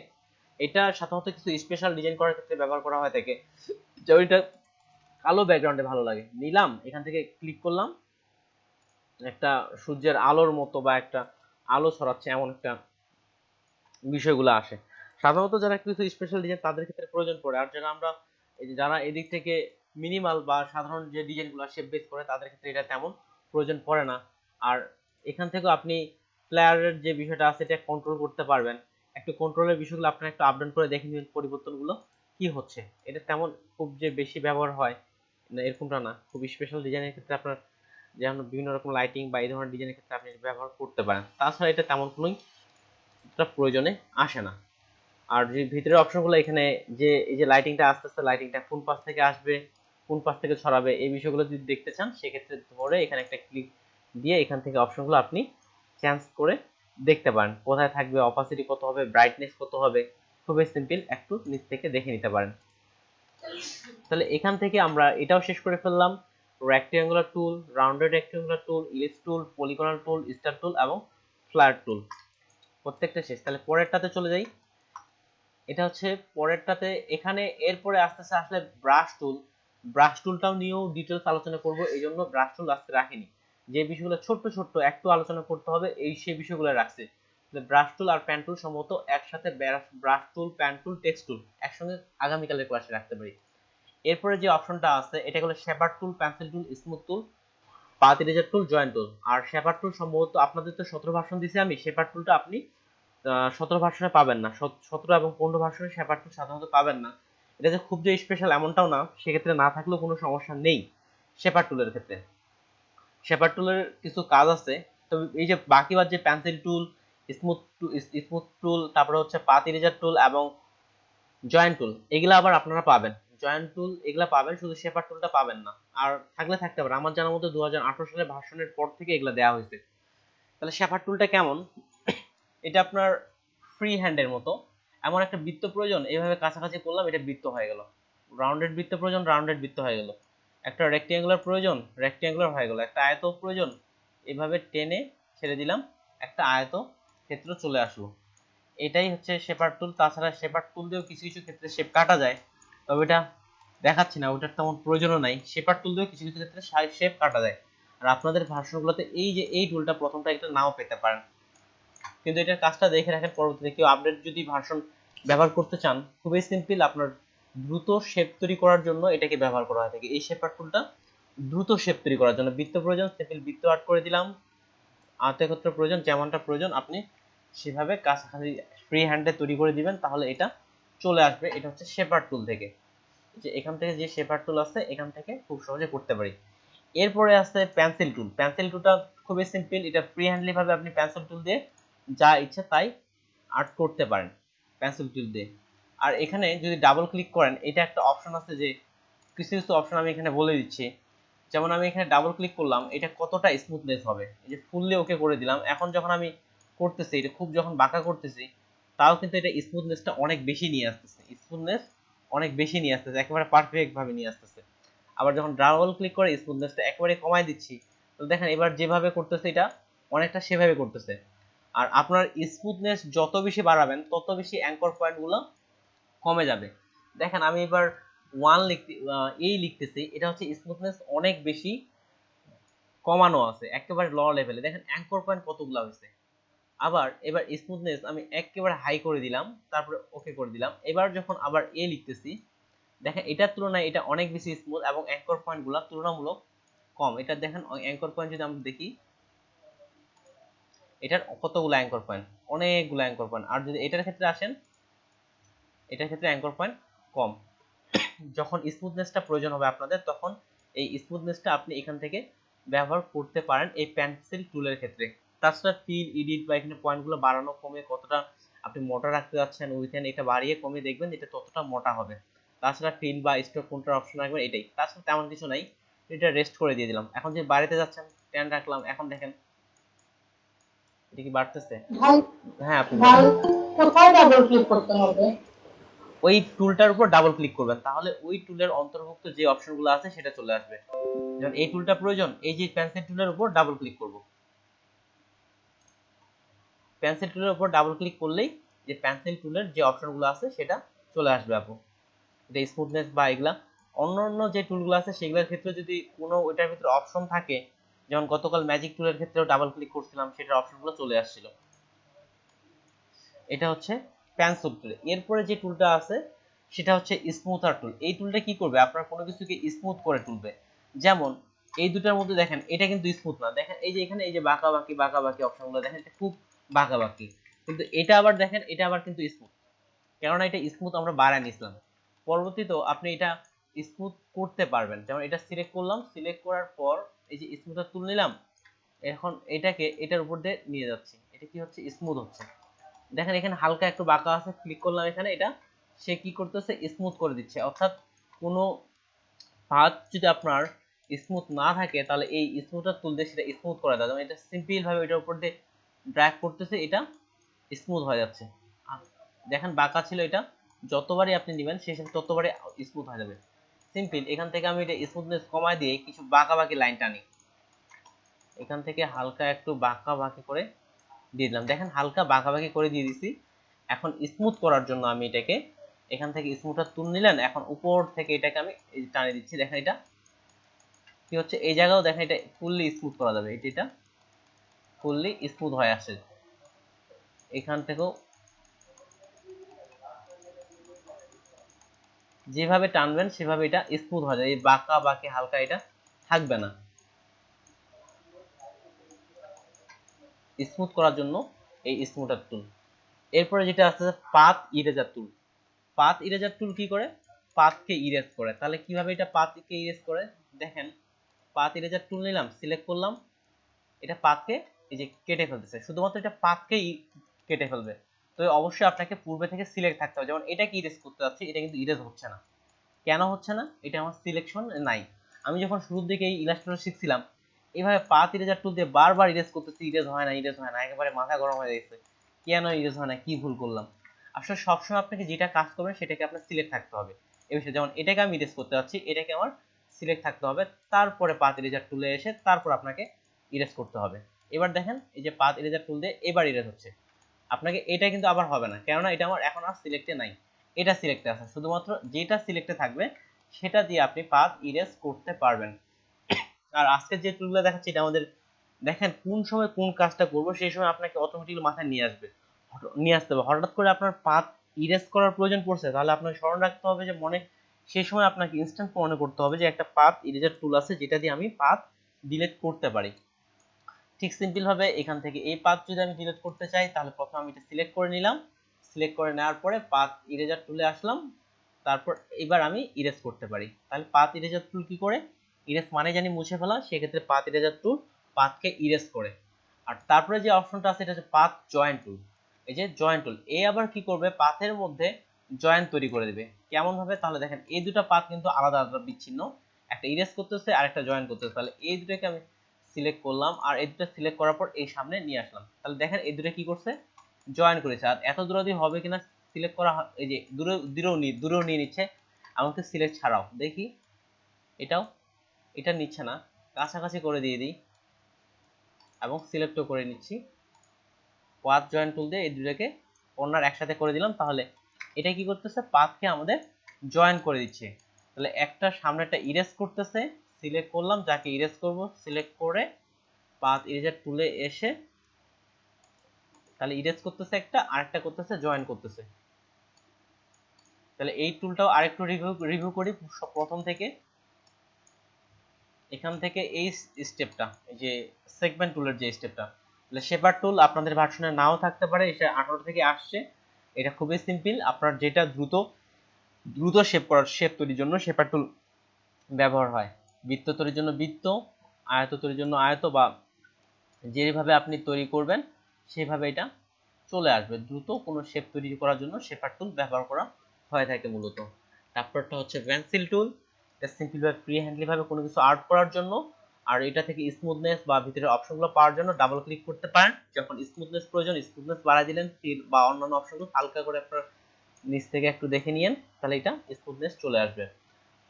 এটা সাধারণত কিছু স্পেশাল ডিজাইন করার ক্ষেত্রে ব্যবহার করা হয় থাকে। যেমন এটা কালো ব্যাকগ্রাউন্ডে ভালো লাগে, নিলাম এখান থেকে ক্লিক করলাম, একটা সূর্যের আলোর মতো বা একটা আলো ছড়াচ্ছে এমন একটা বিষয়গুলো আসে। সাধারণত যারা কিছু স্পেশাল ডিজাইন তাদের ক্ষেত্রে প্রয়োজন পড়ে, আর যারা এদিক থেকে মিনিমাল বা সাধারণ যে ডিজাইনগুলো শেপ বেস করে তাদের ক্ষেত্রে এটা তেমন প্রয়োজন পড়ে না। আর এখান থেকেও আপনি প্লেয়ারের যে বিষয়টা আছে এটা কন্ট্রোল করতে পারবেন। একটু কন্ট্রোলের বিষয়গুলো আপনারা একটু আপডাউন করে দেখে নিন পরিবর্তনগুলো কি হচ্ছে। এটা তেমন খুব যে বেশি ব্যবহার হয় না এরকমটা না, খুব স্পেশাল ডিজাইনের ক্ষেত্রে আপনার যেমন বিভিন্ন রকম লাইটিং বা এই ধরনের ডিজাইনের ক্ষেত্রে আপনি ব্যবহার করতে পারেন। তাছাড়া এটা তেমন কোনোই প্রয়োজনে আসে না। আর যে ভিতরের অপশনগুলো এখানে যে এই যে লাইটিংটা আস্তে আস্তে লাইটিংটা কোন পাশ থেকে আসবে কোন পাশ থেকে ছড়াবে এই বিষয়গুলো যদি দেখতে চান সেক্ষেত্রে ধরে এখানে একটা ক্লিক দিয়ে এখান থেকে অপশনগুলো আপনি চেঞ্জ করে দেখতে পারেন, কোথায় থাকবে, অপাসিটি কত হবে, ব্রাইটনেস কত হবে, খুবই সিম্পল, একটু নিচ থেকে দেখে নিতে পারেন। তাহলে এখান থেকে আমরা এটাও শেষ করে ফেললাম, রেক্ট্যাঙ্গুলার টুল, রাউন্ডেড রেক্ট্যাঙ্গুলার টুল, ইলিপস টুল, পলিগনাল টুল, স্টার টুল এবং ফ্লায়ার টুল প্রত্যেকটা শেষ। তাহলে পরেরটাতে চলে যাই। এটা হচ্ছে পরেরটাতে, এখানে এরপরে আস্তে আস্তে আসলে ব্রাশ টুল। ব্রাশ টুলটাও নিয়েও ডিটেলস আলোচনা করব, এই জন্য ব্রাশ টুল আজকে রাখিনি। যে বিষয়গুলো ছোট্ট ছোট্ট একটু আলোচনা করতে হবে সেই বিষয়গুলো রাখছি। ব্রাশ টুল আর প্যান টুল সম্ভবত একসাথে ব্রাশ টুল প্যান টুল টেক্সট টুল একসঙ্গে আগামীকালের ক্লাসে রাখতে পারি। এরপরে যে অপশনটা আছে এটা হলো শেপার টুল, পেন্সিল টুল, স্মুথ টুল, পাথ ইরেজার টুল, জয়েন্ট টুল। আর শেপার টুল সম্ভবত আপনাদের তো 17 ভার্সন দিছি আমি, শেপার টুলটা আপনি 17 ভার্সনে পাবেন না, 17 এবং 15 ভার্সনে শেপার টুল সাধারণত পাবেন না। এটা যে খুব যে স্পেশাল এমনটাও না, সেক্ষেত্রে না থাকলেও কোনো সমস্যা নেই শেপার টুলের ক্ষেত্রে। শেপার টুলের কিছু কাজ আছে, তবে এই যে বাকি যে পেন্সিল টুল, স্মুথ টুল, তারপরে হচ্ছে পাথ ইরেজার টুল এবং জয়েন্ট টুল, এগুলা আবার আপনারা পাবেন। জয়েন্ট টুল এগুলা পাবেন, শুধু শেপার টুলটা পাবেন না। আর থাকলে থাকতে পারে, আমার জানার মতো 2018 সালে ভার্সনের পর থেকে এগুলা দেওয়া হয়েছে। তাহলে শেপার টুলটা কেমন, এটা আপনার ফ্রি হ্যান্ডের মতো। এমন একটা বৃত্ত প্রয়োজন, এইভাবে কাছাকাছি করলাম, এটা বৃত্ত হয়ে গেল। রাউন্ডেড বৃত্ত প্রয়োজন, রাউন্ডেড বৃত্ত হয়ে গেল। একটা রেক্টেঙ্গুলার প্রয়োজন, রেক্টেঙ্গুলার হয়ে গেল। একটা আয়ত প্রয়োজন, এভাবে টেনে ছেড়ে দিলাম, একটা আয়ত ক্ষেত্র চলে আসলো। এটাই হচ্ছে শেপার টুল। তাছাড়া শেপার টুল দিয়েও কিছু কিছু ক্ষেত্রে শেপ কাটা যায়, তবে এটা দেখাচ্ছি না, ওটার তেমন প্রয়োজনও নাই। শেপার টুল দিয়েও কিছু কিছু ক্ষেত্রে শেপ কাটা যায়। আর আপনাদের ভার্সনগুলোতে এই যে এই টুলটা প্রথমটা এটা নাও পেতে পারেন, কিন্তু এটার কাজটা দেখে রাখেন, পরবর্তীতে কেউ আপডেট যদি ভার্সন ব্যবহার করতে চান, খুবই সিম্পল। আপনার দ্রুত শেপ তৈরি করার জন্য এটাকে ব্যবহার করা হয় থাকে। এই শেপার টুলটা দ্রুত শেপ তৈরি করার জন্য, বৃত্ত প্রয়োজন, সিম্পল বৃত্ত আর্ট করে দিলাম। আয়তক্ষেত্র প্রয়োজন, যেমনটা প্রয়োজন আপনি সেভাবে কাছাকাছি ফ্রি হ্যান্ডে তৈরি করে দিবেন, তাহলে এটা চলে আসবে। এটা হচ্ছে শেপার টুল থেকে, যে এখান থেকে যে শেপার টুল আছে এখান থেকে খুব সহজে করতে পারি। এরপরে আছে পেন্সিল টুল। পেন্সিল টুলটা খুবই সিম্পল, এটা ফ্রি হ্যান্ডলি ভাবে আপনি পেন্সিল টুল দিয়ে যা ইচ্ছা তাই আর্ট করতে পারেন পেন্সিল টুল দিয়ে। আর এখানে যদি ডাবল ক্লিক করেন, এটা একটা অপশন আছে, যে কিছু কিছু অপশন আমি এখানে বলে দিচ্ছি। যেমন আমি এখানে ডাবল ক্লিক করলাম, এটা কতটা স্মুথনেস হবে, এই যে ফুললি ওকে করে দিলাম। এখন যখন আমি করতেছি, এটা খুব যখন বাঁকা করতেছি, তাও কিন্তু এটা স্মুথনেসটা অনেক বেশি নিয়ে আসতেছে, স্মুথনেস অনেক বেশি নিয়ে আসতেছে, একেবারে পারফেক্ট ভাবে নিয়ে আসতেছে। আবার যখন ডাবল ক্লিক করে স্মুথনেসটা একেবারে কমায় দিচ্ছি, তো দেখেন এবার যেভাবে করতেছে এটা অনেকটা সেভাবে করতেছে। আর আপনার স্মুথনেস যত বেশি বাড়াবেন, তত বেশি অ্যাঙ্কর পয়েন্টগুলো কমে যাবে। দেখেন আমি এবার এই লিখতেছি, এটা হচ্ছে স্মুথনেস অনেক বেশি কমানো আছে, একেবারে ল লেভেলে। দেখেন অ্যাঙ্কর পয়েন্ট কতগুলো হয়েছে। আবার এবার স্মুথনেস আমি একেবারে হাই করে দিলাম, তারপরে ওকে করে দিলাম। এবার যখন আবার লিখতেছি, দেখেন এটার তুলনায় এটা অনেক বেশি স্মুথ এবং অ্যাঙ্কর পয়েন্টগুলো তুলনামূলক কম। এটা দেখেন অ্যাঙ্কর পয়েন্ট যদি আমরা দেখি, এটার কতগুলো অ্যাঙ্কর পয়েন্ট, অনেকগুলো অ্যাঙ্কর পয়েন্ট। আর যদি এটার ক্ষেত্রে আসেন, এটার ক্ষেত্রে অ্যাঙ্কর পয়েন্ট কম। যখন স্মুথনেসটা প্রয়োজন হবে আপনাদের, তখন এই স্মুথনেসটা আপনি এখান থেকে ব্যবহার করতে পারেন এই পেন্সিল টুলের ক্ষেত্রে। তাছাড়া ফিল, এডিট বা এখানে পয়েন্টগুলো বাড়ানো কমে, কতটা আপনি মোটা রাখতে যাচ্ছেন উইথেন, এটা বাড়িয়ে কমিয়ে দেখবেন এটা ততটা মোটা হবে। তাছাড়া ফিল বা স্ট্রোক কোনটার অপশন রাখবেন, এটাই। তাছাড়া তেমন কিছু নাই, এটা রেস্ট করে দিয়ে দিলাম। এখন যে বাড়িতে যাচ্ছেন, টেন রাখলাম, এখন দেখেন এটা কি বাড়তেছে? ভাই হ্যাঁ আপনি ভাই বলেন। কোথায় ডাবল ক্লিক করতে হবে? ওই টুলটার উপর ডাবল ক্লিক করবেন, তাহলে ওই টুলের অন্তর্ভুক্ত যে অপশনগুলো আছে সেটা চলে আসবে। যেমন এই টুলটা প্রয়োজন, এই যে পেন্সিল টুলের উপর ডাবল ক্লিক করব, পেন্সিল টুলের উপর ডাবল ক্লিক করলেই যে পেন্সিল টুলের যে অপশনগুলো আছে সেটা চলে আসবে আপু। এটা স্মুথনেস বা এগুলা অন্যান্য যে টুলগুলো আছে সেগুলোর ক্ষেত্রে যদি কোনো ওইটার ভিতরে অপশন থাকে, যেমন গতকাল ম্যাজিক টুলের ক্ষেত্রেও ডাবল ক্লিক করছিলাম, সেটার অপশনগুলো চলে আসছিল। এটা হচ্ছে পেন্সিল টুল। এরপরে যে টুলটা আছে সেটা হচ্ছে স্মুথার টুল। এই টুলটা কি করবে, আপনার কোনো কিছুকে স্মুথ করে তুলবে। যেমন এই দুটার মধ্যে দেখেন এটা কিন্তু স্মুথ না, দেখেন এই যে এখানে এই যে বাঁকা বাঁকি অপশনগুলো দেখেন, এটা খুব বাঁকা বাঁকি। কিন্তু এটা আবার দেখেন, এটা আবার কিন্তু স্মুথ, কেননা এটা স্মুথ আমরা বাড়ায় নিছিলাম। পরবর্তীতেও আপনি এটা স্মুথ করতে পারবেন। যেমন এটা সিলেক্ট করলাম, সিলেক্ট করার পর এই যে স্মুথার টুল নিলাম, এখন এটাকে এটার উপর দিয়ে নিয়ে যাচ্ছি, এটা কি হচ্ছে, স্মুথ হচ্ছে। দেখেন এখানে হালকা একটু বাঁকা আছে, ক্লিক করলাম এখানে, এটা সে কি করতেছে, স্মুথ করে দিচ্ছে। অর্থাৎ কোনো পাথ যদি আপনার স্মুথ না থাকে, তাহলে এই স্মুথার টুল দিয়ে সেটা স্মুথ করে দেয়। যেমন এটা সিম্পল ভাবে এটার উপর দিয়ে ড্র্যাগ করতেছে, এটা স্মুথ হয়ে যাচ্ছে। দেখেন বাঁকা ছিল, এটা যতবারই আপনি নেবেন সেই সাথে ততবারই স্মুথ হয়ে যাবে। সিম্পল। এখান থেকে আমি এটা স্মুথনেস কমায় দিয়ে কিছু বাঁকা বাঁকি লাইন টানি, এখান থেকে হালকা একটু বাঁকা বাঁকি করে দিয়ে দিলাম। দেখেন হালকা বাঁকাবাকি করে দিয়ে দিছি। এখন স্মুথ করার জন্য আমি এটাকে এখান থেকে স্মুথার টুল নিলেন, এখন উপর থেকে এটাকে আমি টানে দিচ্ছি। দেখেন এটা কি হচ্ছে, এই জায়গাও দেখেন এটা ফুললি স্মুথ করা যাবে, এটা ফুললি স্মুথ হয়ে আসে। এখান থেকেও যেভাবে টানবেন সেভাবে এটা স্মুথ হয়ে যায়, এই বাঁকা বাঁকে হালকা এটা থাকবে না। স্মুথ করার জন্য এই স্মুথার টুল। এরপরে যেটা আছে পাথ ইরেজার টুল। পাথ ইরেজার টুল কি করে? পাথকে ইরেজ করে। তাহলে কিভাবে এটা পাথকে ইরেজ করে দেখেন, পাথ ইরেজার টুল নিলাম, সিলেক্ট করলাম, এটা পাথকে এই যে কেটে ফেলতেছে, শুধুমাত্র এটা পাথকেই কেটে ফেলবে। তো অবশ্যই আপনাকে পূর্বে থেকে সিলেক্ট থাকতে হবে। যেমন এটা কি ইরেজ করতে যাচ্ছি, এটা কিন্তু ইরেজ হচ্ছে না। কেন হচ্ছে না? এটা আমার সিলেকশন নাই। আমি যখন শুরুর দিকে এই ইলাস্ট্রেটর শিখছিলাম, এইভাবে পাথ ইরেজার টুল দিয়ে বারবার ইরেজ করতেছি, ইরেজ হয় না, ইরেজ হয় না, একেবারে মাথা গরম হয়ে গেছে, কেন ইরেজ হয় না, কি ভুল করলাম। আসলে সবসময় আপনাকে যেটা কাজ করবেন সেটাকে আপনার সিলেক্ট থাকতে হবে এই বিষয়ে। যেমন এটাকে আমি ইরেজ করতে যাচ্ছি, এটাকে আমার সিলেক্ট থাকতে হবে, তারপরে পাথ ইরেজার টুলে এসে তারপর আপনাকে ইরেজ করতে হবে। এবার দেখেন এই যে পাথ ইরেজার টুল দিয়ে এবার ইরেজ হচ্ছে। আপনাকে এটা কিন্তু আবার হবে না, কেননা এটা আমার এখন আর সিলেক্টে নাই, এটা সিলেক্টে আছে। শুধুমাত্র যেটা সিলেক্টে থাকবে সেটা দিয়ে আপনি পাথ ইরেজ করতে পারবেন। আর আজকে যে টুলগুলো দেখাচ্ছি এটা আমাদের, দেখেন কোন সময় কোন কাজটা করব সেই সময় আপনাকে অটোমেটিক্যালি মাথায় নিয়ে আসতে হবে। হঠাৎ করে আপনার পাথ ইরেজ করার প্রয়োজন পড়ছে, তাহলে আপনাকে স্মরণ রাখতে হবে যে মনে, সেই সময় আপনাকে ইনস্ট্যান্ট মনে করতে হবে যে একটা পাথ ইরেজার টুল আছে যেটা দিয়ে আমি পাথ ডিলিট করতে পারি। ঠিক সিম্পল ভাবে এখান থেকে এই পাথ যদি আমি ডিলিট করতে চাই, তাহলে প্রথমে আমি এটা সিলেক্ট করে নিলাম, সিলেক্ট করে নেওয়ার পরে পাথ ইরেজার টুলে আসলাম, তারপর এবার আমি ইরেজ করতে পারি। তাহলে পাথ ইরেজার টুল কি করে? ইরেজ মানে জানি মুছে ফেলা, সেক্ষেত্রে পাথ ইরেজার টুল পাথকে ইরেজ করে। আর তারপরে যে অপশনটা আছে এটা হচ্ছে পাথ জয়েন টুল। এই যে জয়েন টুল, এ আবার কি করবে? পাথের মধ্যে জয়েন তৈরি করে দেবে। কেমন ভাবে? তাহলে দেখেন এই দুটো পাথ কিন্তু আলাদা আলাদা বিচ্ছিন্ন, একটা ইরেজ করতেছে আর একটা জয়েন করতেছে। তাহলে এই দুটোকে আমি সিলেক্ট করলাম, আর এই দুটো সিলেক্ট করার পর এই সামনে নিয়ে আসলাম। তাহলে দেখেন এই দুটো কি করছে? জয়েন করেছে। আর এত দূরাদি হবে কিনা সিলেক্ট করা, এই যে দূরেও নিয়ে নিচ্ছে। আমাকে সিলেক্ট ছাড়াও দেখি, এটাও এটা নিচ্ছে না, কাছাকাছি করে দিয়ে দিই এবং সিলেক্টও করে নিচ্ছি। পাথ জয়েন টুল দিয়ে এই দুটোকে কর্নার একসাথে করে দিলাম। তাহলে এটা কি করতেছে? পাথকে আমাদের জয়েন করে দিচ্ছে। তাহলে একটা সামনেটা ইরেজ করতেছে, সিলেক্ট করলাম, যাকে ইরেজ করব সিলেক্ট করে পাথ ইরেজার টুলে এসে, তাহলে ইরেজ করতেছে একটা, আরেকটা করতেছে জয়েন করতেছে। তাহলে এই টুলটাও আরেকটু রিভিউ করি প্রথম থেকে। এখান থেকে এই স্টেপটা, এই যে সেগমেন্ট টুলের যে স্টেপটা, তাহলে শেপার টুল আপনাদের ভার্সনে নাও থাকতে পারে, এটা 18 থেকে আসছে। এটা খুবই সিম্পল, আপনার যেটা দ্রুত শেপ তৈরির জন্য শেপার টুল ব্যবহার হয়। বৃত্ত তৈরির জন্য বৃত্ত, আয়ত তৈরির জন্য আয়ত, বা যেভাবে আপনি তৈরি করবেন সেভাবে এটা চলে আসবে। দ্রুত কোনো শেপ তৈরি করার জন্য শেপার টুল ব্যবহার করা হয়ে থাকে মূলত। তারপরটা হচ্ছে পেন্সিল টুল, এটা সিম্পল ভাবে ফ্রি হ্যান্ডলি ভাবে কোনো কিছু আর্ট করার জন্য। আর এটা থেকে স্মুথনেস বা ভিতরের অপশনগুলো পাওয়ার জন্য ডাবল ক্লিক করতে পারেন। যখন স্মুথনেস প্রয়োজন, স্মুথনেস বাড়ায় দিলেন, ফিল বা অন্যান্য অপশনগুলো হালকা করে আপনার নিচ থেকে একটু দেখে নিয়েন, তাহলে এটা স্মুথনেস চলে আসবে।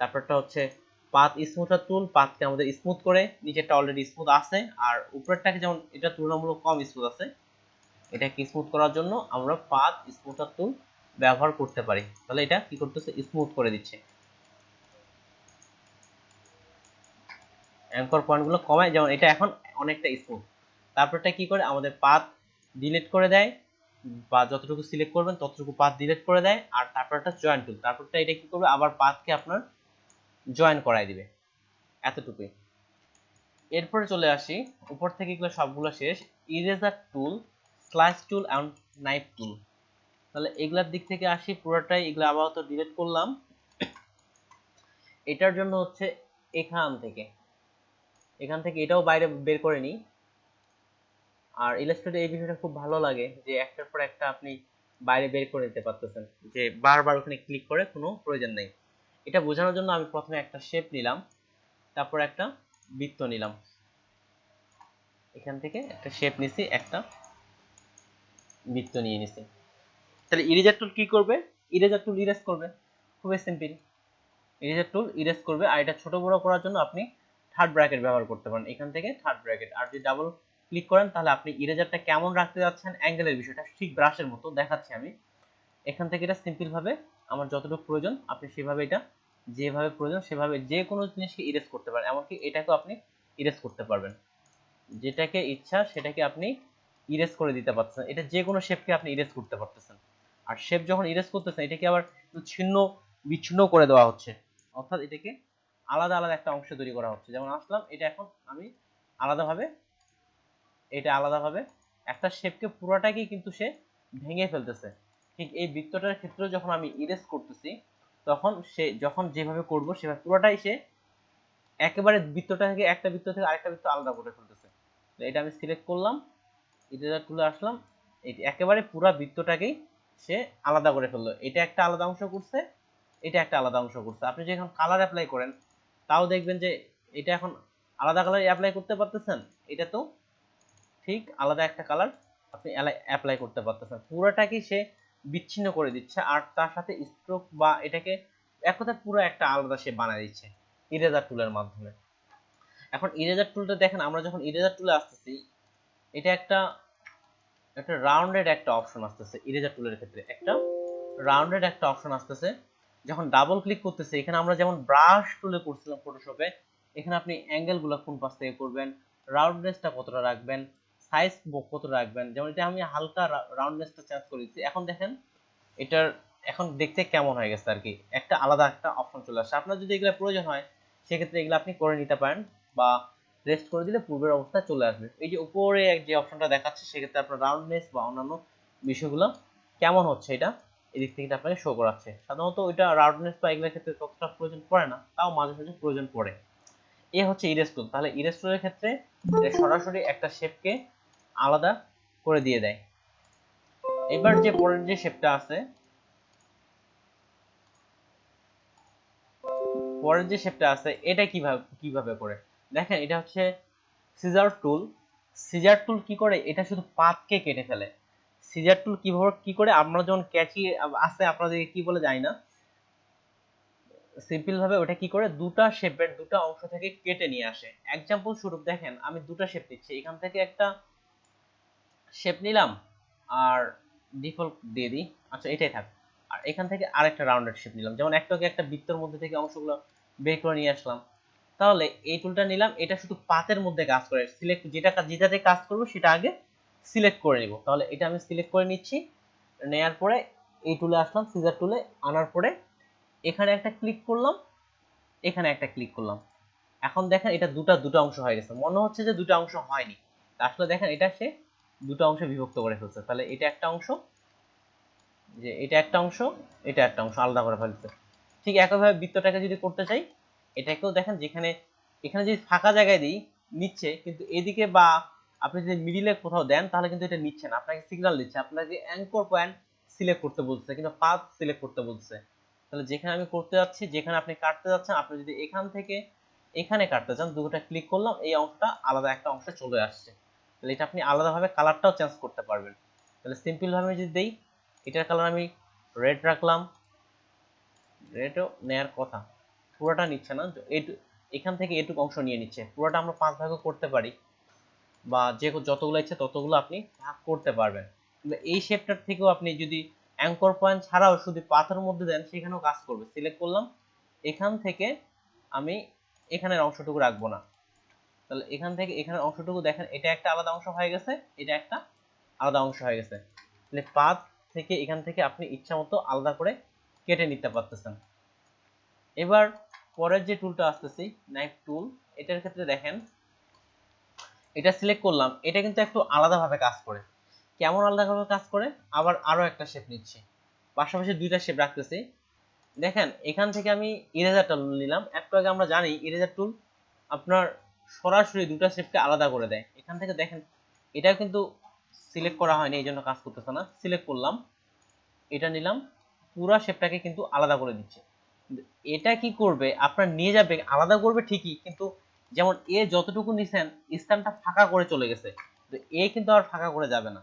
তারপরটা হচ্ছে পাথ স্মুথার টুল, পাথকে আমাদের স্মুথ করে, নিচেরটা অলরেডি স্মুথ আছে আর উপরেরটাকে যেমন এটা তুলনামূলক কম স্মুথ আছে, এটাকে স্মুথ করার জন্য আমরা পাথ স্মুথার টুল ব্যবহার করতে পারি। তাহলে এটা কি করতেছে? স্মুথ করে দিচ্ছে, অ্যাঙ্কর পয়েন্টগুলো কমায়, যেমন এটা এখন অনেকটা স্মুথ। তারপরটা কি করে? আমাদের পাথ ডিলিট করে দেয়, বা যতটুকু সিলেক্ট করবেন ততটুকু পাথ ডিলিট করে দেয়। আর তারপরটা জয়েন টুল, তারপরটা এটা কি করবে? আবার পাথকে আপনার জয়েন করাই দিবে, এতটুকুই। এরপরে চলে আসি, উপর থেকে এগুলো সবগুলো শেষ। Eraser tool, slice tool and knife tool. তাহলে এগুলার দিক থেকে আসি, পুরোটাই এগুলো আপাতত ডিলিট করলাম। এটার জন্য হচ্ছে এখান থেকে এটাও বাইরে বের করে নিই। আর ইলাস্ট্রেটর এই বিষয়টা খুব ভালো লাগে যে একটার পর একটা আপনি বাইরে বের করে দিতে পারতেছেন, যে বারবার ওখানে ক্লিক করে কোনো প্রয়োজন নেই। এটা বোঝানোর জন্য আমি প্রথমে একটা শেপ নিলাম, তারপর একটা বৃত্ত নিলাম, এখান থেকে একটা শেপ নিছি, একটা বৃত্ত নিয়ে নিছি। তাহলে ইরেজার টুল কি করবে? ইরেজার টুল ইরেজ করবে, খুবই সিম্পল। ইরেজার টুল ইরেজ করবে। আর এটা ছোট বড় করার জন্য আপনি থার্ড ব্র্যাকেট ব্যবহার করতে পারেন, এখান থেকে থার্ড ব্র্যাকেট। আর যদি ডাবল ক্লিক করেন তাহলে আপনি ইরেজারটা কেমন রাখতে যাচ্ছেন, অ্যাঙ্গেলের বিষয়টা ঠিক ব্রাশের মতো দেখাচ্ছি আমি। এখান থেকে এটা সিম্পল ভাবে আমার যতটুকু প্রয়োজন আপনি সেভাবে, এটা যেভাবে প্রয়োজন সেভাবে যে কোনো জিনিসকে ইরেজ করতে পারেন। এমনকি এটাকেও আপনি ইরেজ করতে পারবেন, যেটাকে ইচ্ছা সেটাকে আপনি ইরেজ করে দিতে পারতেছেন। এটা যে কোনো শেপকে আপনি ইরেজ করতে পারতেছেন। আর শেপ যখন ইরেজ করতেছেন, এটাকে আবার ছিন্ন বিচ্ছিন্ন করে দেওয়া হচ্ছে, অর্থাৎ এটাকে আলাদা আলাদা একটা অংশ তৈরি করা হচ্ছে। যেমন আসলাম, এটা এখন আমি আলাদাভাবে, এটা আলাদাভাবে একটা শেপকে পুরোটাকেই কিন্তু সে ভেঙে ফেলতেছে। ঠিক এই বৃত্তটার ক্ষেত্রে যখন আমি ইরেজ করতেছি, তখন সে যখন যেভাবে করব সেভাবে পুরোটাই সে একেবারে বৃত্তটা থেকে, একটা বৃত্ত থেকে আরেকটা বৃত্ত আলাদা করে ফেলতেছে। তো এটা আমি সিলেক্ট করলাম, ইরেজার টুলে আসলাম, এটি একেবারে পুরো বৃত্তটাকেই সে আলাদা করে ফেললো। এটা একটা আলাদা অংশ করছে, এটা একটা আলাদা অংশ করছে। আপনি যখন কালার অ্যাপ্লাই করেন, তাও দেখবেন যে এটা এখন আলাদা কালার অ্যাপ্লাই করতে পারতেছেন, এটা তো ঠিক আলাদা একটা কালার আপনি অ্যাপ্লাই করতে পারতেছেন। পুরোটাকে সে বিচ্ছিন্ন করে দিচ্ছে, আর তার সাথে স্ট্রোক বা এটাকে এক কথায় পুরো একটা আলাদা সে বানায় দিচ্ছে ইরেজার টুলের মাধ্যমে। এখন ইরেজার টুলটা দেখেন, আমরা যখন ইরেজার টুলে আসতেছি, এটা একটা একটা রাউন্ডেড একটা অপশন আসতেছে ইরেজার টুলের ক্ষেত্রে, একটা রাউন্ডেড একটা অপশন আসতেছে। যখন ডাবল ক্লিক করতেছে, এখানে আমরা যেমন ব্রাশ টুলে করছিলাম ফটোশপে, এখানে আপনি অ্যাঙ্গেলগুলো কোন পাশ থেকে করবেন, রাউন্ডনেসটা কতটা রাখবেন, সাইজ কতটা রাখবেন। যেমন এটা আমি হালকা রাউন্ডনেসটা চেঞ্জ করে দিচ্ছি। এখন দেখেন এটার এখন দেখতে কেমন হয়ে গেছে আর কি, একটা আলাদা একটা অপশন চলে আসছে। আপনার যদি এগুলো প্রয়োজন হয়, সেক্ষেত্রে এগুলো আপনি করে নিতে পারেন, বা রেস্ট করে দিলে পূর্বের অবস্থায় চলে আসবে। এই যে উপরে যে অপশনটা দেখাচ্ছে, সেক্ষেত্রে আপনার রাউন্ডনেস বা অন্যান্য বিষয়গুলো কেমন হচ্ছে, এটা এদিক থেকে আপনাকে শো করাচ্ছে। সাধারণত ওইটা রাউন্ডনেস বা এগুলোর ক্ষেত্রে ততটা প্রয়োজন পড়ে না, তাও মাঝে মাঝে প্রয়োজন পড়ে। এ হচ্ছে ইরেজ টুল। তাহলে ইরেজ টুলের ক্ষেত্রে সরাসরি একটা শেপকে আলাদা করে দিয়ে দেয়। এবার যে পরের যে শেপটা আছে, পরের যে শেপটা আছে, এটা কিভাবে করে দেখেন। এটা হচ্ছে সিজার টুল। সিজার টুল কি করে, এটা শুধু পাতকে কেটে ফেলে। সিজার টুল কিভাবে কি করে, আমরা যখন ক্যাচি আছে, আপনাদেরকে কি বলে জানি না, সিম্পল ভাবে ওটা কি করে, দুটা শেপের দুটা অংশ থেকে কেটে নিয়ে আসে। এক্সাম্পল স্বরূপ দেখেন, আমি দুটা শেপ নিচ্ছি, এখান থেকে একটা শেপ নিলাম, আর ডিফল্ট দিয়ে দিই, আচ্ছা এটাই থাক। আর এখান থেকে আরেকটা রাউন্ডেড শেপ নিলাম, যেমন একটাকে একটা বৃত্তের মধ্যে থেকে অংশগুলো বের করে নিয়ে আসলাম। তাহলে এই টুলটা নিলাম, এটা শুধু পাতের মধ্যে কাজ করে, সিলেক্ট যেটাতে কাজ করব সেটা আগে সিলেক্ট করে নিব। তাহলে এটা আমি সিলেক্ট করে নিচ্ছি, নেয়ার পরে এই টুলে আসলাম, সিজার টুলে আনার পরে এখানে একটা ক্লিক করলাম, এখানে একটা ক্লিক করলাম। এখন দেখেন এটা দুটো অংশ হয়ে গেছে। মনে হচ্ছে যে দুটো অংশ হয়নি, আসলে দেখেন এটা সে দুটো অংশে বিভক্ত করে ফেলছে। তাহলে এটা একটা অংশ, যে এটা একটা অংশ, এটা একটা অংশ আলাদা করে ফেলছে। ঠিক একইভাবে বৃত্তটাকে যদি করতে চাই, এটাকেও দেখেন, যেখানে এখানে যদি ফাঁকা জায়গায় দিই নিচ্ছে, কিন্তু এদিকে বা আপনি যদি মিডিলে কোথাও দেন, তাহলে কিন্তু এটা নিচ্ছে না, আপনাকে সিগন্যাল দিচ্ছে, আপনাকে অ্যাঙ্কর পয়েন্ট সিলেক্ট করতে বলছে, কিন্তু পাথ সিলেক্ট করতে বলছে। তাহলে যেখানে আমি করতে যাচ্ছি, যেখানে আপনি কাটতে যাচ্ছেন, আপনি যদি এখান থেকে এখানে কাটতে চান, দুটোটা ক্লিক করলাম, এই অংশটা আলাদা একটা অংশে চলে আসছে। তাহলে এটা আপনি আলাদাভাবে কালারটাও চেঞ্জ করতে পারবেন। তাহলে সিম্পল ভাবে যদি দেই, এটার কালার আমি রেড রাখলাম, রেডও নেয়ার কথা, পুরোটা নিচ্ছে না, এখান থেকে এটুকু অংশ নিয়ে নিচ্ছে। পুরোটা আমরা 5 ভাগও করতে পারি, বা যে যতগুলো ইচ্ছে ততগুলো আপনি ভাগ করতে পারবেন। কিন্তু এই শেপটার থেকেও আপনি যদি অ্যাঙ্কর পয়েন্ট ছাড়াও শুধু পাথরের মধ্যে দেন, সেখানেও কাজ করবে। সিলেক্ট করলাম, এখান থেকে আমি এখানের অংশটুকু রাখবো না। তাহলে এখান থেকে এখানের অংশটুকু দেখেন, এটা একটা আলাদা অংশ হয়ে গেছে, এটা একটা আলাদা অংশ হয়ে গেছে। তাহলে পাথ থেকে এখান থেকে আপনি ইচ্ছা মতো আলাদা করে কেটে নিতে পারতেছেন। এবার পরের যে টুলটা আসতেছি, নাইফ টুল, এটার ক্ষেত্রে দেখেন, এটা সিলেক্ট করলাম, এটা কিন্তু একটু আলাদাভাবে কাজ করে। কেমন আলাদাভাবে কাজ করে, আবার আরো একটা শেপ নিচ্ছি, পাশাপাশি দুইটা শেপ রাখতেছি। দেখেন এখান থেকে আমি ইরেজার টুল নিলাম, একটু আগে আমরা জানি ইরেজার টুল আপনার সরাসরি দুটা শেপকে আলাদা করে দেয়। এখান থেকে দেখেন এটা কিন্তু সিলেক্ট করা হয়নি, এই জন্য কাজ করতেছে না। সিলেক্ট করলাম, এটা নিলাম, পুরো শেপটাকে কিন্তু আলাদা করে দিচ্ছে। এটা কি করবে, আপনার নিয়ে যাবে আলাদা করবে ঠিকই, কিন্তু যেমন এ যতটুকু নিছেন স্থানটা ফাঁকা করে চলে গেছে, তো এ কিন্তু আর ফাঁকা করে যাবে না।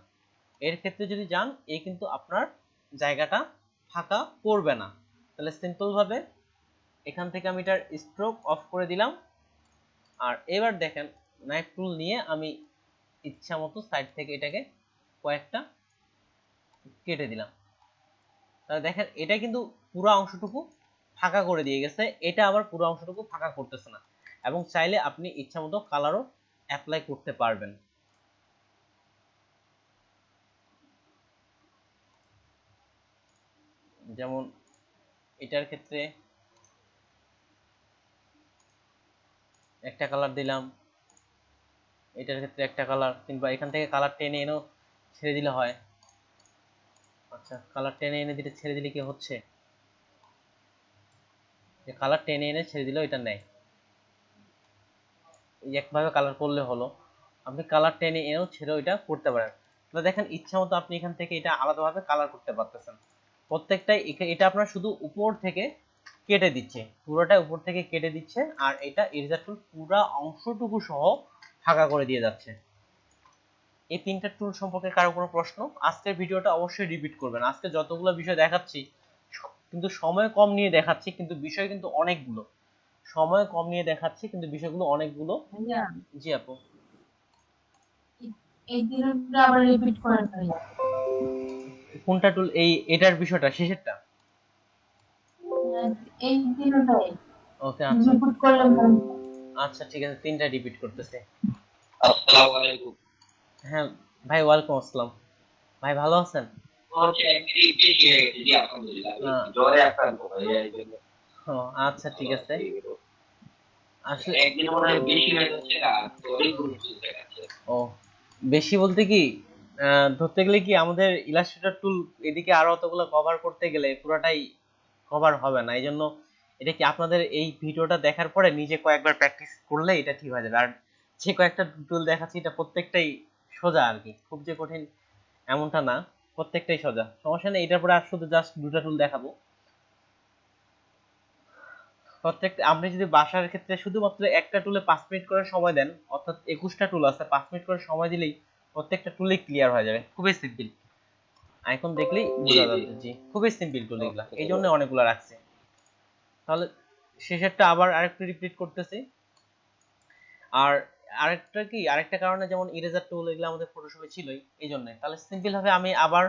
এর ক্ষেত্রে যদি যান, এ কিন্তু আপনার জায়গাটা ফাঁকা করবে না। তাহলে সিম্পল ভাবে এখান থেকে আমি এটার স্ট্রোক অফ করে দিলাম। আর এবার দেখেন নাইফ টুল নিয়ে আমি ইচ্ছা মতো সাইড থেকে এটাকে কয়েকটা কেটে দিলাম। তাহলে দেখেন এটা কিন্তু পুরো অংশটুকু ফাঁকা করে দিয়ে গেছে, এটা আবার পুরো অংশটুকু ফাঁকা করতেছে না। এবং চাইলে আপনি ইচ্ছা মতো কালারও অ্যাপ্লাই করতে পারবেন। যেমন এটার ক্ষেত্রে একটা কালার দিলাম, এটার ক্ষেত্রে একটা কালার, কিংবা এখান থেকে কালার টেনে এনেও ছেড়ে দিলে হয়। আচ্ছা, কালার টেনে এনে দিলে ছেড়ে দিলে কি হচ্ছে, যে কালার টেনে এনে ছেড়ে দিলেও এটা নেয়। এই একভাবে কালার করলে হলো, আপনি কালার টেনে এনেও ছেড়েও এটা করতে পারেন। তো দেখেন ইচ্ছা মতো আপনি এখান থেকে এটা আলাদাভাবে কালার করতে পারতেছেন। প্রত্যেকটাই এটা আপনার শুধু উপর থেকে কেটে দিচ্ছে, পুরোটা উপর থেকে কেটে দিচ্ছে, আর এটা ইরেজার টুল পুরো অংশটুকু সহ ফাঁকা করে দিয়ে যাচ্ছে। এই তিনটা টুল সম্পর্কে কারো কোনো প্রশ্ন? আজকের ভিডিওটা অবশ্যই রিপিট করবেন। আজকে যতগুলো বিষয় দেখাচ্ছি কিন্তু সময় কম নিয়ে দেখাচ্ছি, কিন্তু বিষয় কিন্তু অনেকগুলো। সময় কম নিয়ে দেখাচ্ছি কিন্তু বিষয়গুলো অনেকগুলো। ভাইয়া জি আপু। এই দিনটা আবার রিপিট করেন ভাইয়া। কোনটা টুল? এটার বিষয়টা শেষেরটা? হ্যাঁ, এই দিনটাই ওকে, আচ্ছা রিপিট করলাম না। আচ্ছা ঠিক আছে, তিনটা রিপিট করতেছে। আসসালামু আলাইকুম। হ্যাঁ ভাই, ওয়ালাইকুম আসসালাম। ভাই ভালো আছেন? হচ্ছে একদিন বেশি হয়ে গেছে, জি আলহামদুলিল্লাহ। হ্যাঁ। জ্বরে আক্রান্ত হয়ে এই জন্য। ও আচ্ছা ঠিক আছে। আসলে একদিন মনে হয় বেশি হয়ে যাচ্ছে না, জ্বরে চলতে গেছে। ও বেশি বলতে কি, ধরতে গেলে কি আমাদের ইলাস্ট্রেটর টুল এদিকে আরো অতগুলো কভার করতে গেলে পুরোটাই কভার হবে না। এই জন্য এটা কি আপনাদের এই ভিডিওটা দেখার পরে নিজে কয়েকবার প্র্যাকটিস করলে এটা ঠিক হয়ে যাবে। আর যে কয়েকটা টুল দেখাচ্ছি এটা প্রত্যেকটাই সোজা আর কি, খুব যে কঠিন এমনটা না, প্রত্যেকটাই সোজা, সমস্যা নেই। এটার পরে আর শুধু জাস্ট দুটা টুল দেখাবো। প্রত্যেকটা আপনি যদি বাসার ক্ষেত্রে শুধুমাত্র একটা টুলে 5 মিনিট করে সময় দেন, অর্থাৎ 21টা টুল আছে, 5 মিনিট করে সময় দিলেই প্রত্যেকটা টুলই ক্লিয়ার হয়ে যাবে। খুবই সিম্পল, আইকন দেখলেই বোঝা যাচ্ছে। জি, খুবই সিম্পল টুল এগুলা, এই জন্য অনেকগুলো রাখছে। তাহলে শেষেরটা আবার আরেকটু রিপিট করতেছি। আর আরেকটা কি, আরেকটা কারণে যেমন ইরেজার টুল এগুলো আমাদের ফটোশপে ছিলই, এই জন্য। তাহলে সিম্পল ভাবে আমি আবার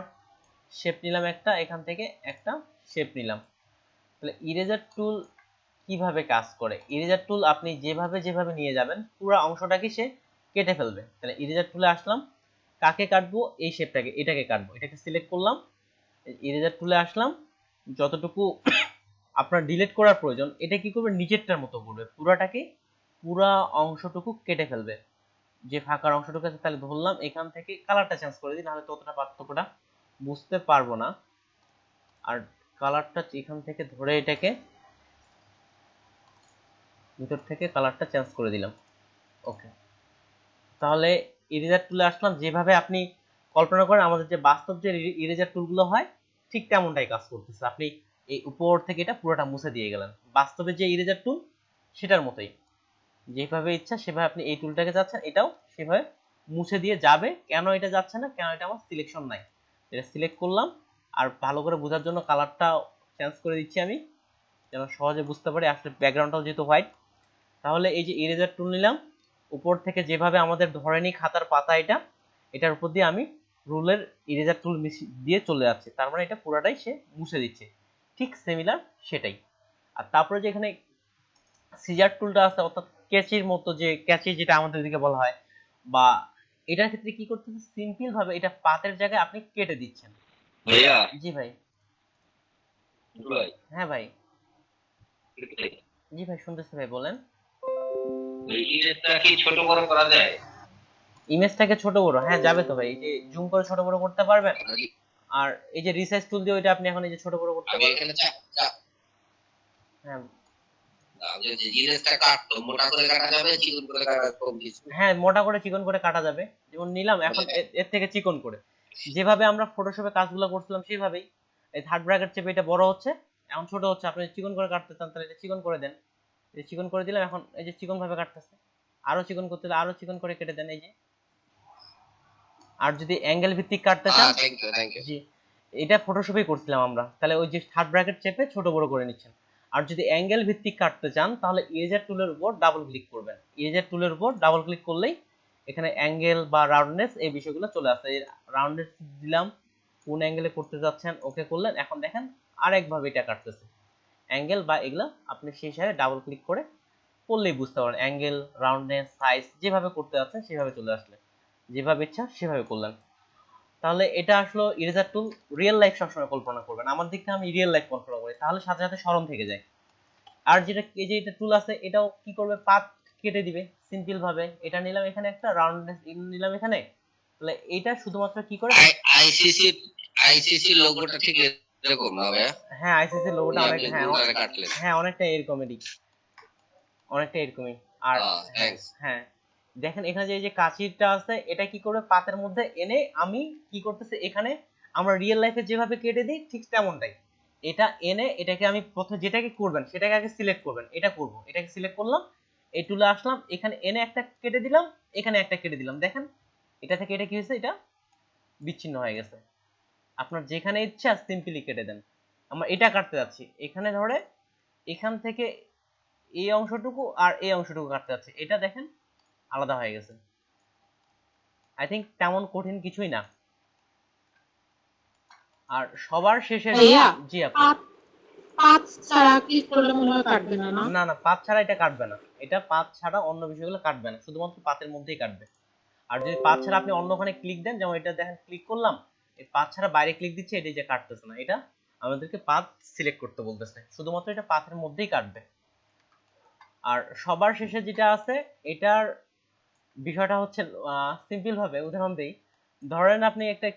শেপ নিলাম একটা, এখান থেকে একটা শেপ নিলাম। তাহলে ইরেজার টুল কিভাবে কাজ করে? ইরেজার টুল আপনি যেভাবে যেভাবে নিয়ে যাবেন পুরো অংশটাকে সে কেটে ফেলবে। তাহলে ইরেজার টুলে আসলাম, কাকে কাটবো? এই শেপটাকে, এটাকে কাটবো, এটাকে সিলেক্ট করলাম। ইরেজার টুলে আসলাম, যতটুকু আপনার ডিলিট করার প্রয়োজন এটা কি করবে, নিচেরটার মতো করবে, পুরাটাকে পুরা অংশটুকু কেটে ফেলবে। যে ফাঁকার অংশটুকু আছে, তাহলে ধরলাম এখান থেকে কালারটা চেঞ্জ করে দিই, নাহলে ততটা পার্থক্যটা বুঝতে পারবো না। আর কালারটা এখান থেকে ধরে এটাকে ভিতর থেকে কালারটা চেঞ্জ করে দিলাম। ওকে, তাহলে ইরেজার টুলে আসলাম, যেভাবে আপনি কল্পনা করেন আমাদের যে বাস্তব যে ইরেজার টুলগুলো হয় ঠিক তেমনটাই কাজ করতেছে। আপনি এই উপর থেকে এটা পুরোটা মুছে দিয়ে গেলেন, বাস্তবে যে ইরেজার টুল সেটার মতোই, যেভাবে ইচ্ছা সেভাবে আপনি এই টুলটাকে যাচ্ছেন, এটাও সেভাবে মুছে দিয়ে যাবে। কেন এটা যাচ্ছে না, কেন এটা আমার সিলেকশন নাই, এটা সিলেক্ট করলাম। আর ভালো করে বোঝার জন্য কালারটা চেঞ্জ করে দিচ্ছি আমি, যেন সহজে বুঝতে পারি। আসলে ব্যাকগ্রাউন্ডটাও যেহেতু হোয়াইট। তাহলে এই যে ইরেজার টুল নিলাম, উপর থেকে যেভাবে আমাদের ধরে নিই খাতার পাতা, এটার উপর দিয়ে আমি রুলের ইরেজার টুল দিয়ে চলে যাচ্ছে, তার মানে এটা পুরাটাই সে মুছে দিচ্ছে। ঠিক সিমিলার সেটাই। আর তারপরে যে এখানে সিজার টুলটা আছে, অর্থাৎ ক্যাচির মতো, যে ক্যাচি যেটা আমাদের দিকে বলা হয়, বা এটার ক্ষেত্রে কি করতেছে, সিম্পল ভাবে এটা পাতের জায়গায় আপনি কেটে দিচ্ছেন। ভাইয়া, জি ভাই। ভাই, হ্যাঁ ভাই। জি ভাই, শুনতেছি ভাই, বলেন। ইমেজটা কি ছোট বড় করা যায়? ইমেজটাকে ছোট বড়, হ্যাঁ যাবে তো ভাই, এই যে জুম করে ছোট বড় করতে পারবেন। আর এই যে রিসাইজ টুল দিয়ে ওইটা আপনি এখন এই যে ছোট বড় করতে আমি পারবেন। এখানে হ্যাঁ যে জিনিসটা কাটতো মোটা করে কাটা যাবে, চিকন করে কাটা কম কিছু। হ্যাঁ, মোটা করে চিকন করে কাটা যাবে। যেমন নিলাম এখন এর থেকে চিকন করে, যেভাবে আমরা ফটোশপে কাজগুলো করছিলাম সেভাবেই। এই থার্ড ব্র্যাকেট চেপে এটা বড় হচ্ছে, এখন ছোট হচ্ছে। আপনি চিকন করে কাটতে চান তাহলে এটা চিকন করে দেন, এই চিকন করে দিলাম। এখন এই যে চিকন ভাবে কাটতেছে, আরো চিকন করতে হলে আরো চিকন করে কেটে দেন, এই যে। আর যদি অ্যাঙ্গেল ভিত্তিক কাটতে চান, থ্যাংক ইউ। জি, এটা ফটোশপেই করছিলাম আমরা, তাহলে ওই যে থার্ড ব্র্যাকেট চেপে ছোট বড় করে নিচ্ছেন। আর যদি অ্যাঙ্গেল ভিত্তিক কাটতে চান তাহলে ইরেজার টুলের উপর ডাবল ক্লিক করবেন। ইরেজার টুলের উপর ডাবল ক্লিক করলেই এখানে অ্যাঙ্গেল বা রাউন্ডনেস এই বিষয়গুলো চলে আসে। রাউন্ডনেস দিলাম, কোন অ্যাঙ্গেলে করতে যাচ্ছেন ওকে করলেন। এখন দেখেন আরেকভাবে এটা কাটতেছে, অ্যাঙ্গেল বা এগুলা আপনি সেই হিসাবে ডাবল ক্লিক করে করলেই বুঝতে পারেন। অ্যাঙ্গেল, রাউন্ডনেস, সাইজ যেভাবে করতে যাচ্ছেন সেভাবে চলে আসলে, যেভাবে ইচ্ছা সেভাবে করলেন। তাহলে এটা আসলে ইরেজার টুল রিয়েল লাইফ সবসময় কল্পনা করবেন, আমার দিক থেকে আমি রিয়েল লাইফ কল্পনা করি, তাহলে সাথে সাথে স্মরণ থেকে যায়। আর যেটা এই যে এটা টুল আছে এটাও কি করবে, পাথ কেটে দিবে সিম্পল ভাবে। এটা নিলাম এখানে একটা রাউন্ড নিলাম এখানে, তাহলে এটা শুধুমাত্র কি করে, আইসিসি আইসিসি লোগোটা ঠিক এরকম না ভাইয়া? হ্যাঁ আইসিসি লোগোটা অনেক, আপনি হ্যাঁ কোনটারে কাটলেন? হ্যাঁ অনেকটা এরকমই, অনেকটা এরকমই। আর হ্যাঁ থ্যাঙ্কস। হ্যাঁ দেখেন এখানে যে এই যে কাঁচিটা আছে এটা কি করবে, পাতের মধ্যে এনে আমি কি করতেছে এখানে আমরা রিয়েল লাইফে যেভাবে কেটে দিই ঠিক তেমনটাই এটা এনে এটাকে আমি প্রথমে যেটাকে করবেন সেটাকে আগে সিলেক্ট করবেন, এটা করব, এটাকে সিলেক্ট করলাম, এই টুলে আসলাম, এখানে এনে একটা কেটে দিলাম, এখানে একটা কেটে দিলাম, দেখেন এটা থেকে এটা কি হয়েছে, এটা বিচ্ছিন্ন হয়ে গেছে। আপনার যেখানে ইচ্ছা সিম্পলি কেটে দেন। আমরা এটা কাটতে যাচ্ছি, এখানে ধরে এখান থেকে এই অংশটুকু আর এই অংশটুকু কাটতে যাচ্ছে, এটা দেখেন আলাদা হয়ে গেছে। আই থিংক তেমন কঠিন কিছুই না। আর সবার শেষে ভাইয়া, জি আপু, পাঁচ পাঁচ ছাড়া ক্লিক করলে মনে হয় কাটবে না, না? না না পাত ছাড়া এটা কাটবে না, এটা পাত ছাড়া অন্য বিষয়গুলো কাটবে না, শুধুমাত্র পাতের মধ্যেই কাটবে। আর যদি পাত ছাড়া আপনি অন্য ওখানে ক্লিক দেন, যেমন এটা দেখেন ক্লিক করলাম, এই পাত ছাড়া বাইরে ক্লিক দিচ্ছে, এটা যে কাটতেছে না, এটা আমাদেরকে পাত সিলেক্ট করতে বলতেছে, শুধুমাত্র এটা পাতের মধ্যেই কাটবে। আর সবার শেষে যেটা আছে এটার বিষয়টা হচ্ছে সিম্পল ভাবে উদাহরণ দেই, ধরেন আপনি একটা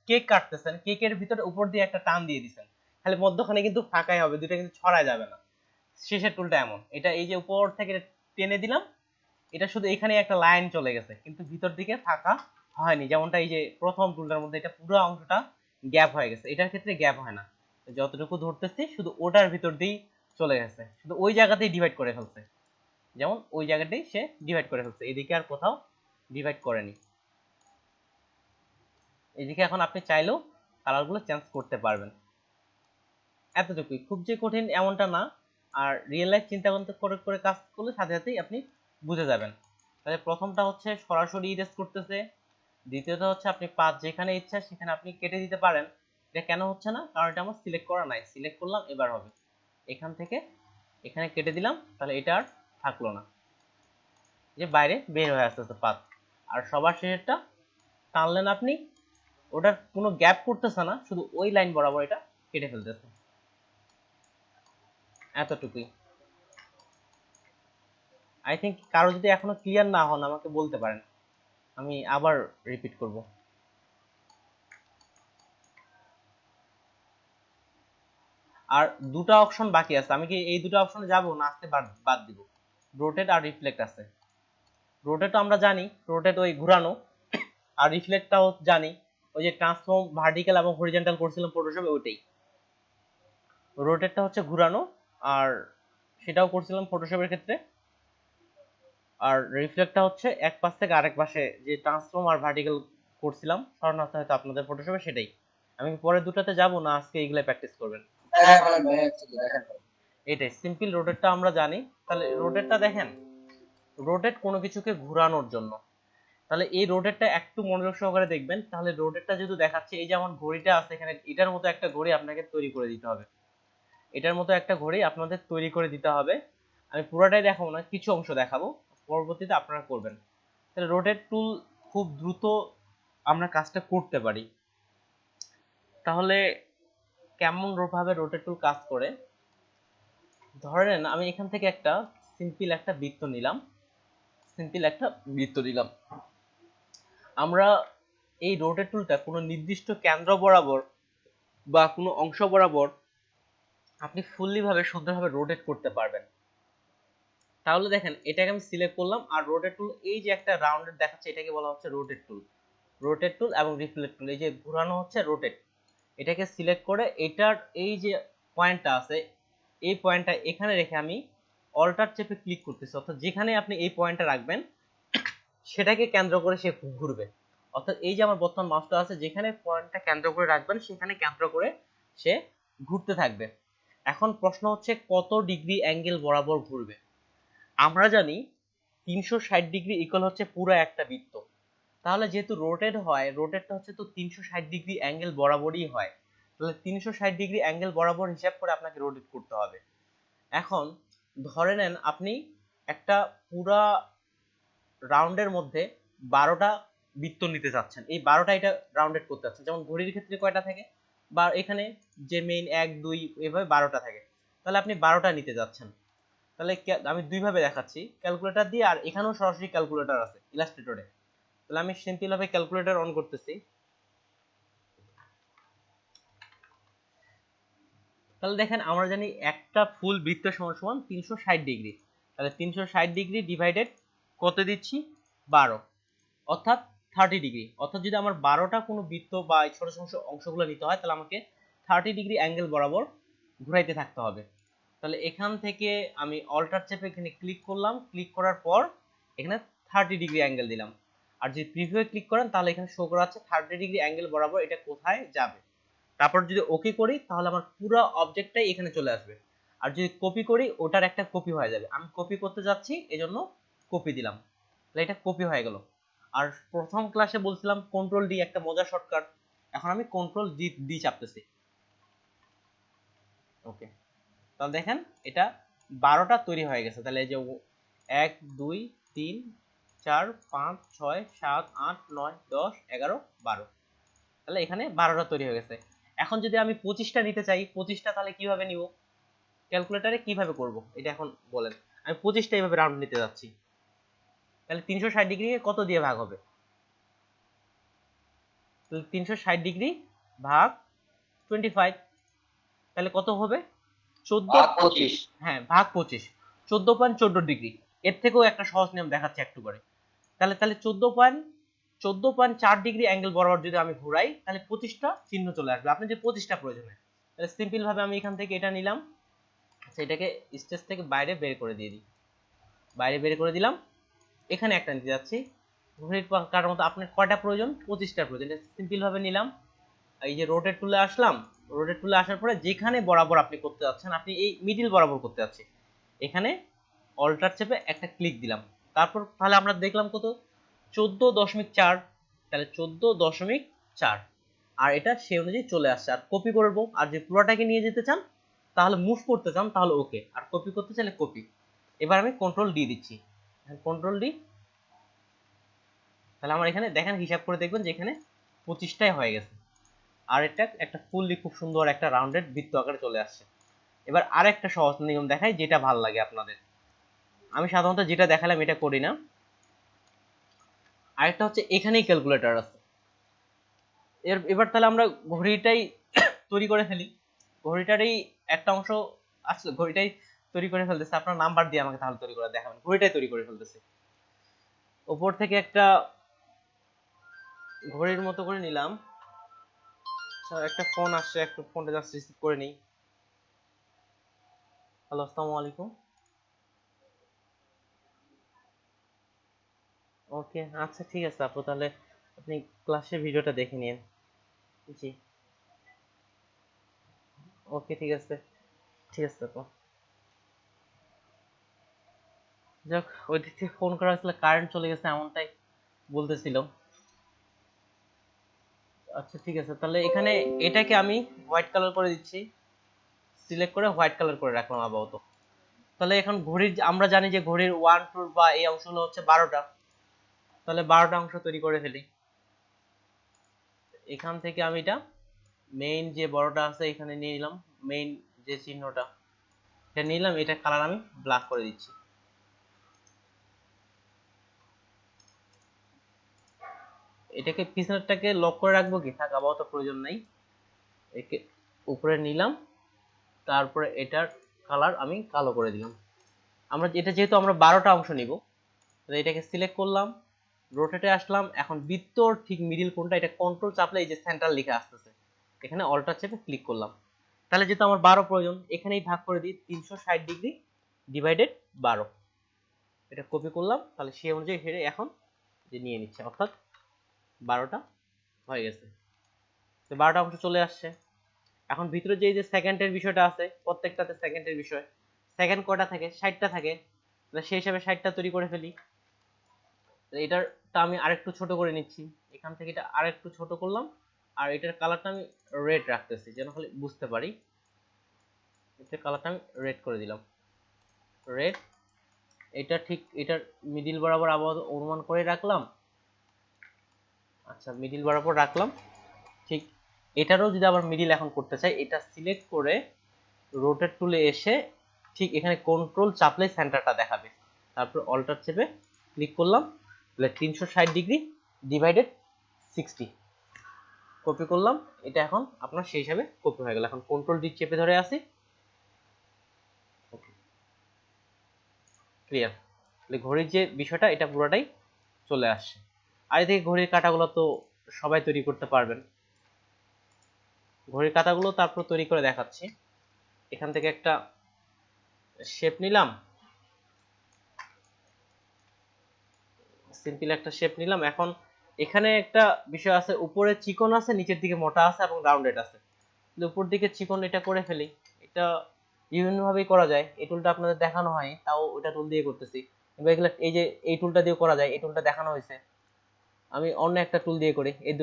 কেক কাটতেছেন, কেকের ভিতরে উপর দিয়ে একটা টান দিয়ে দিবেন, খালি মধ্যখানে কিন্তু ফাঁকাই হবে, দুটো কিন্তু ছড়ায় যাবে না। শেষের টুলটা এমন, এটা এই যে উপর থেকে টেনে দিলাম, এটা শুধু এখানে একটা লাইন চলে গেছে কিন্তু ভিতর দিকে ফাঁকা হয়নি, যেমনটা এই যে প্রথম টুলটার মধ্যে এটা পুরো অংশটা গ্যাপ হয়ে গেছে, এটার ক্ষেত্রে গ্যাপ হয় না, যতটুকু ধরতেছি শুধু ওটার ভিতর দিয়েই চলে গেছে, শুধু ওই জায়গাতেই ডিভাইড করে ফেলছে, যেমন ওই জায়গাটাই সে ডিভাইড করে ফেলছে, এদিকে আর কোথাও ডিভাইড করেনি। এদিকে এখন আপনি চাইলেও কালারগুলো চেঞ্জ করতে পারবেন, এতটুকুই, খুব যে কঠিন এমনটা না। আর রিয়েল লাইফ চিন্তা করে করে কাজ করলে সাথে সাথেই আপনি বুঝে যাবেন। তাহলে প্রথমটা হচ্ছে সরাসরি ইরেজ করতেছে, দ্বিতীয়টা হচ্ছে আপনি পাথ যেখানে ইচ্ছা সেখানে আপনি কেটে দিতে পারেন। এটা কেন হচ্ছে না, কারণ এটা আমার সিলেক্ট করা নাই, সিলেক্ট করলাম এবার হবে, এখান থেকে এখানে কেটে দিলাম, তাহলে এটা আর থাকলো না, যে বাইরে বের হয়ে আসতেছে পাথ। আর সবার শেষেরটা টানলেন আপনি, ওটার কোনো গ্যাপ করতেছে না, শুধু ওই লাইন বরাবর এটা কেটে ফেলতেছে, এতটুকুই। আই থিঙ্ক কারো যদি এখনো ক্লিয়ার না হন আমাকে বলতে পারেন, আমি আবার রিপিট করব। আর দুটো অপশন বাকি আছে, আমি কি এই দুটো অপশনে যাব না আজকে বাদ বাদ দিব? রোটেট আর রিফ্লেক্ট আছে। রোটেট আমরা জানি, রোটেট ওই ঘোরানো, আর রিফ্লেক্টটাও জানি, ওই যে ট্রান্সফর্ম ভার্টিক্যাল এবং হরিজন্টাল করছিলাম ফটোশপে ওইটাই। রোটেটটা হচ্ছে ঘোরানো, আর সেটাও করছিলাম ফটোশপের ক্ষেত্রে। আর রিফ্লেক্টটা হচ্ছে এক পাশ থেকে আরেক পাশে যে ট্রান্সফর্ম আর ভার্টিক্যাল করছিলাম শরণার্থী হয়তো আপনাদের ফটোশপে, সেটাই। আমি পরে দুটাতে যাব না আজকে এইগুলা প্র্যাকটিস করবেন। এটাই সিম্পল, রোটেটটা আমরা জানি। তাহলে রোটেটটা দেখেন, রোটেট কোনো কিছুকে ঘোরানোর জন্য, তাহলে এই রোটেটটা একটু মনোযোগ সহকারে দেখবেন, তাহলে রোটেটটা যেহেতু দেখাচ্ছে এই যেমন ঘড়িটা আছে এখানে, এটার মতো একটা ঘড়ি আপনাকে তৈরি করে দিতে হবে, এটার মতো একটা ঘড়ি আপনাদের তৈরি করে দিতে হবে। আমি পুরোটাই দেখাবো না, কিছু অংশ দেখাবো, পরবর্তীতে আপনারা করবেন। তাহলে রোটেট টুল খুব দ্রুত আমরা কাজটা করতে পারি। তাহলে কেমন ভাবে রোটেট টুল কাজ করে, ধরেন আমি এখান থেকে একটা সিম্পল একটা বৃত্ত নিলাম, আমরা এই রোটেট টুলটা কোনো নির্দিষ্ট কেন্দ্র বরাবর বা কোনো অংশ বরাবর আপনি ফুললি ভাবে সুন্দরভাবে রোটেট করতে পারবেন। তাহলে দেখেন এটাকে আমি সিলেক্ট করলাম, আর রোটেট টুল এই যে একটা রাউন্ডেড দেখাচ্ছে এটাকে বলা হচ্ছে রোটেট টুল। রোটেট টুল এবং রিফ্লেক্ট টুল, এই যে ঘোরানো হচ্ছে রোটেট, এটাকে সিলেক্ট করে এটার এই যে পয়েন্টটা আছে এই পয়েন্টটা এখানে রেখে আমি অল্টার চেপে ক্লিক করতেছি, অর্থাৎ যেখানে আপনি এই পয়েন্টটা রাখবেন সেটাকে কেন্দ্র করে সে ঘুরবে, অর্থাৎ এই যে আমার বর্তমান মাউসটা আছে যেখানে পয়েন্টটা কেন্দ্র করে রাখবেন সেখানে কেন্দ্র করে সে ঘুরতে থাকবে। এখন প্রশ্ন হচ্ছে কত ডিগ্রি অ্যাঙ্গেল বরাবর ঘুরবে। আমরা জানি 360 ডিগ্রি ইকুয়াল হচ্ছে পুরো একটা বৃত্ত, তাহলে যেহেতু রোটেট হয়, রোটেটটা হচ্ছে তো 360 ডিগ্রি অ্যাঙ্গেল বরাবরই হয়, তাহলে 360 ডিগ্রি অ্যাঙ্গেল বরাবর হিসাব করে আপনাকে রোটেট করতে হবে। এখন ধরে নেন আপনি একটা পুরা রাউন্ডের মধ্যে 12টা বৃত্ত নিতে চাচ্ছেন, এই 12টা এটা রাউন্ডেড করতে চাচ্ছেন। যেমন ঘড়ির ক্ষেত্রে কয়টা থাকে, বা এখানে যে মেইন 1 2 এভাবে 12টা থাকে, তাহলে আপনি 12টা নিতে যাচ্ছেন। তাহলে আমি দুইভাবে দেখাচ্ছি, ক্যালকুলেটর দিয়ে, আর এখানেও সরাসরি ক্যালকুলেটর আছে ইলাস্ট্রেটরে। তাহলে আমি সিম্পল ভাবে ক্যালকুলেটর অন করতেছি। তাহলে দেখেন আমরা জানি একটা ফুল বৃত্ত সমান সমান 360 ডিগ্রি। তাহলে 360 ডিগ্রি ডিভাইডেড কত দিচ্ছি, 12, অর্থাৎ 30 ডিগ্রি। অর্থাৎ যদি আমার 12টা কোনো বৃত্ত বা ছোট ছোট অংশগুলো নিতে হয়, তাহলে আমাকে 30 ডিগ্রি অ্যাঙ্গেল বরাবর ঘুরাইতে থাকতে হবে। তাহলে এখান থেকে আমি অল্টার চেপে এখানে ক্লিক করলাম, ক্লিক করার পর এখানে 30 ডিগ্রি অ্যাঙ্গেল দিলাম। আর যদি প্রিভিউয়ে ক্লিক করেন তাহলে এখানে শো করা আছে 30 ডিগ্রি অ্যাঙ্গেল বরাবর এটা কোথায় যাবে। তারপর যদি ওকে করি তাহলে আমার পুরো অবজেক্টটাই এখানে চলে আসবে। আর যদি কপি করি ওটার একটা কপি হয়ে যাবে। আমি কপি করতে যাচ্ছি, এজন্য কপি দিলাম, তাহলে এটা কপি হয়ে গেল। আর প্রথম ক্লাসে বলছিলাম কন্ট্রোল ডি একটা মজার শর্টকাট, এখন আমি কন্ট্রোল ডি চাপতেছি। ওকে, তাহলে দেখেন এটা 12টা তৈরি হয়ে গেছে। তাহলে এই যে 1 2 3 4 5 6 7 8 9 10 11 12, তাহলে এখানে 12টা তৈরি হয়ে গেছে। এখন যদি আমি 25টা নিতে চাই, 25টা তাহলে কিভাবে নিব, ক্যালকুলেটরে কিভাবে করব এটা এখন বলেন। আমি 25টা এইভাবে রাউন্ড নিতে যাচ্ছি, তাহলে 360 ডিগ্রি কত দিয়ে ভাগ হবে, তাহলে 360 ডিগ্রি ভাগ 25, তাহলে কত হবে 14, হ্যাঁ ভাগ 25, 14.14 ডিগ্রি। এর থেকেও একটা সহজ নিয়ম দেখাচ্ছি একটু করে। তাহলে 14.4 ডিগ্রি অ্যাঙ্গেল বরাবর যদি আমি ঘুরাই তাহলে 25টা চিহ্ন চলে আসবে, আপনি যে 25টা প্রয়োজন হয়। তাহলে সিম্পল ভাবে আমি এখান থেকে এটা নিলাম, সেটাকে স্টেজ থেকে বাইরে বের করে দিয়ে দিই, বাইরে বের করে দিলাম। এখানে একটা নিতে যাচ্ছি, ঘড়ির কাটার মতো আপনার কয়টা প্রয়োজন, 25টা প্রয়োজন। এটা সিম্পল ভাবে নিলাম, এই যে রোটেট টুলে আসলাম, রোটেট টুলে আসার পরে যেখানে বরাবর আপনি করতে যাচ্ছেন, আপনি এই মিডিল বরাবর করতে যাচ্ছেন, এখানে অল্টার চেপে একটা ক্লিক দিলাম। তারপর তাহলে আমরা দেখলাম কত 14.4, তাহলে 14.4, আর এটা সেই অনুযায়ী চলে আসছে। আর কপি করব, আর যে পুরোটাকে নিয়ে যেতে চান তাহলে মুভ করতে চান তাহলে ওকে, আর কপি করতে চাইলে কপি। এবার আমি কন্ট্রোল ডি দিচ্ছি, কন্ট্রোল ডি, তাহলে আমার এখানে দেখেন হিসাব করে দেখবেন যে এখানে 25টাই হয়ে গেছে। আর এটা একটা ফুললি খুব সুন্দর একটা রাউন্ডেড বৃত্ত আকারে চলে আসছে। এবার আরেকটা সহজ নিয়ম দেখাই যেটা ভালো লাগে আপনাদের, আমি সাধারণত যেটা দেখালাম এটা করি না। আরেকটা হচ্ছে এখানেই ক্যালকুলেটর আছে। এবার তাহলে আমরা ঘড়িটাই তৈরি করে ফেলি, ঘড়িটারই একটা অংশ আছে, ঘড়িটাই তৈরি করে ফেলতেছে। আপনার নাম্বার দিয়ে আমাকে তাহলে তৈরি করে দেখাবেন, ঘড়িটাই তৈরি করে ফেলতেছে। উপর থেকে একটা ঘড়ির মতো করে নিলাম। স্যার একটা ফোন আসছে, একটু ফোনটা জাস্ট রিসিভ করে নিই। হ্যালো, আসসালামু আলাইকুম। ওকে, আচ্ছা ঠিক আছে আপু, তাহলে আপনি ক্লাসে ভিডিওটা দেখে নিন। জি, ওকে ঠিক আছে, ঠিক আছে আপু। যাক, ওই দিক থেকে ফোন করা হয়েছিল, কারেন্ট চলে গেছে এমনটাই বলতেছিল। আচ্ছা ঠিক আছে, তাহলে এখানে এটাকে আমি হোয়াইট কালার করে দিচ্ছি, সিলেক্ট করে হোয়াইট কালার করে রাখলাম আপাতত। তাহলে এখন ঘড়ির আমরা জানি যে ঘড়ির 1 2 বা এই অংশগুলো হচ্ছে 12টা, তাহলে 12টা অংশ তৈরি করে ফেলি। এখান থেকে আমি এটা মেইন যে বড়টা আছে এখানে নিয়ে নিলাম, মেইন যে চিহ্নটা এটা নিলাম, এটা কালার আমি ব্ল্যাক করে দিচ্ছি। এটাকে পিছনেরটাকে লক করে রাখবো কি, থাক আপাতত প্রয়োজন নাই। একে উপরে নিলাম, তারপরে এটার কালার আমি কালো করে দিলাম। আমরা এটা যেহেতু আমরা 12টা অংশ নিব, তাহলে এটাকে সিলেক্ট করলাম, রোটেটে আসলাম। এখন বৃত্তর ঠিক মিডিল কোনটা, এটা কন্ট্রোল চাপলে এই যে সেন্টার লিখে আসতেছে, এখানে অল্টার চেপে ক্লিক করলাম। তাহলে যেহেতু আমার 12 প্রয়োজন, এখানেই ভাগ করে দিই 360 ডিগ্রি ডিভাইডেড 12, এটা কপি করলাম। তাহলে সেই অনুযায়ী হেরে এখন যে নিয়ে নিচ্ছে, অর্থাৎ 12টা হয়ে গেছে। তো 12টা অংশ চলে আসছে। এখন ভিতরে যে সেকেন্ডের বিষয়টা আছে, প্রত্যেকটাতে সেকেন্ডের বিষয়, সেকেন্ড কয়টা থাকে, 60টা থাকে, তাহলে সেই হিসাবে 60টা তৈরি করে ফেলি। এটারটা আমি আরেকটু ছোট করে নিচ্ছি, এখান থেকে এটা আরেকটু ছোট করলাম, আর এটার কালারটা আমি রেড রাখতেছি যেন খালি বুঝতে পারি। এটার কালারটা আমি রেড করে দিলাম, রেড। এটা ঠিক এটার মিডিল বরাবর আবার অনুমান করে রাখলাম। আচ্ছা মিডিল বরাবর রাখলাম। ঠিক এটারও যদি আবার মিডিল এখন করতে চাই, এটা সিলেক্ট করে রোটেট টুলে এসে ঠিক এখানে কন্ট্রোল চাপলে সেন্টারটা দেখাবে, তারপর অল্টার চেপে ক্লিক করলাম, তাহলে 360 ডিগ্রি ডিভাইডেড 60 কপি করলাম। এটা এখন আপনার সেই হিসাবে কপি হয়ে গেল। এখন কন্ট্রোল ডি চেপে ধরে আছি, ক্লিয়ার। তাহলে ঘড়ির যে বিষয়টা এটা পুরোটাই চলে আসছে। আর এদিকে ঘড়ির কাঁটাগুলো তো সবাই তৈরি করতে পারবেন। ঘড়ির কাঁটাগুলো তারপর তৈরি করে দেখাচ্ছি। এখান থেকে একটা শেপ নিলাম, সিম্পল একটা শেপ নিলাম। এখন এখানে একটা বিষয় আছে, উপরে চিকন আছে, নিচের দিকে মোটা আছে এবং রাউন্ডেড আছে। উপর দিকে চিকন এটা করে ফেলি। এটা বিভিন্ন ভাবেই করা যায়, এই টুলটা আপনাদের দেখানো হয়, তাও ওটা টুল দিয়ে করতেছি। এগুলো এই যে এই টুলটা দিয়ে করা যায়, এই টুলটা দেখানো হয়েছে, আমি অন্য একটা টুল দিয়ে করি। এই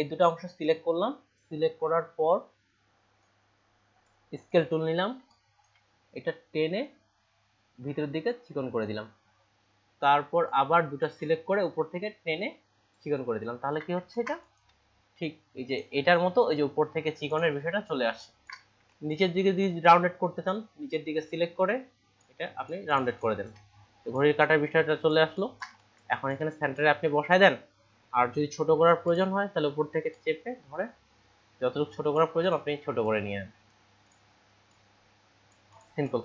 দুটো অংশ সিলেক্ট করলাম, সিলেক্ট করার পর স্কেল টুল নিলাম, এটা টেনে ভিতরের দিকে চিকন করে দিলাম, তারপর আবার দুটো সিলেক্ট করে উপর থেকে টেনে চিকন করে দিলাম। তাহলে কি হচ্ছে, এটা ঠিক এই যে এটার মতো ওই যে উপর থেকে চিকনের বিষয়টা চলে আসছে। নিচের দিকে যদি রাউন্ডেড করতে চান, নিচের দিকে সিলেক্ট করে এটা আপনি রাউন্ডেড করে দেন, ঘড়ির কাটার বিষয়টা চলে আসলো। এখন এখানে সেন্টারে আপনি বসায় দেন, আর যদি ছোট করার প্রয়োজন হয় তাহলে উপর থেকে চেপে ধরে যতটুকু ছোট করার প্রয়োজন আপনি ছোট করে নিয়ে নেন, সিম্পল।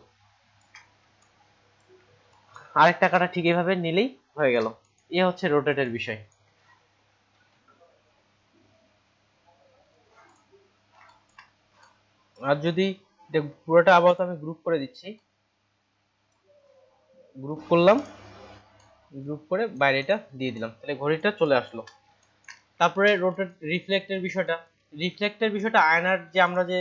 আরেকটা কাটা ঠিক এইভাবে নিলেই হয়ে গেল। এ হচ্ছে রোটেটের বিষয়। আর যদি পুরোটা আপাতত আমি গ্রুপ করে দিচ্ছি, গ্রুপ করলাম, গ্রুপ করে বাইরেটা দিয়ে দিলাম, তাহলে ঘড়িটা চলে আসলো। তারপরে রোটেট রিফ্লেক্টের বিষয়টা আয়নার যে আমরা যে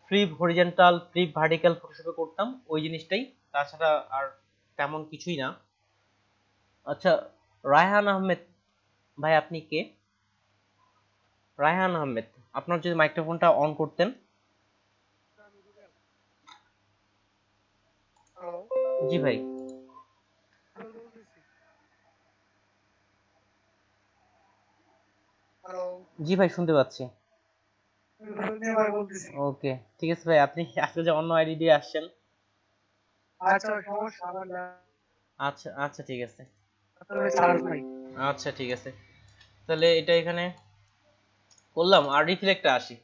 ফ্লিপ হরিজন্টাল ফ্লিপ ভার্টিক্যাল ফটোশপে করতাম ওই জিনিসটাই, তাছাড়া আর তেমন কিছুই না। আচ্ছা রায়হান আহমেদ ভাই, আপনি কে? রায়হান আহমেদ, আপনার যদি মাইক্রোফোনটা অন করতেন। জি ভাই। জি ভাই শুনতে পাচ্ছি। ওকে ঠিক আছে ভাই, আপনি আজকে যে অন্য আইডি দিয়ে আসছেন। আচ্ছা আচ্ছা ঠিক আছে, আচ্ছা ঠিক আছে। তাহলে এটা এখানে করলাম। আর রিফ্লেক্টটা আসি,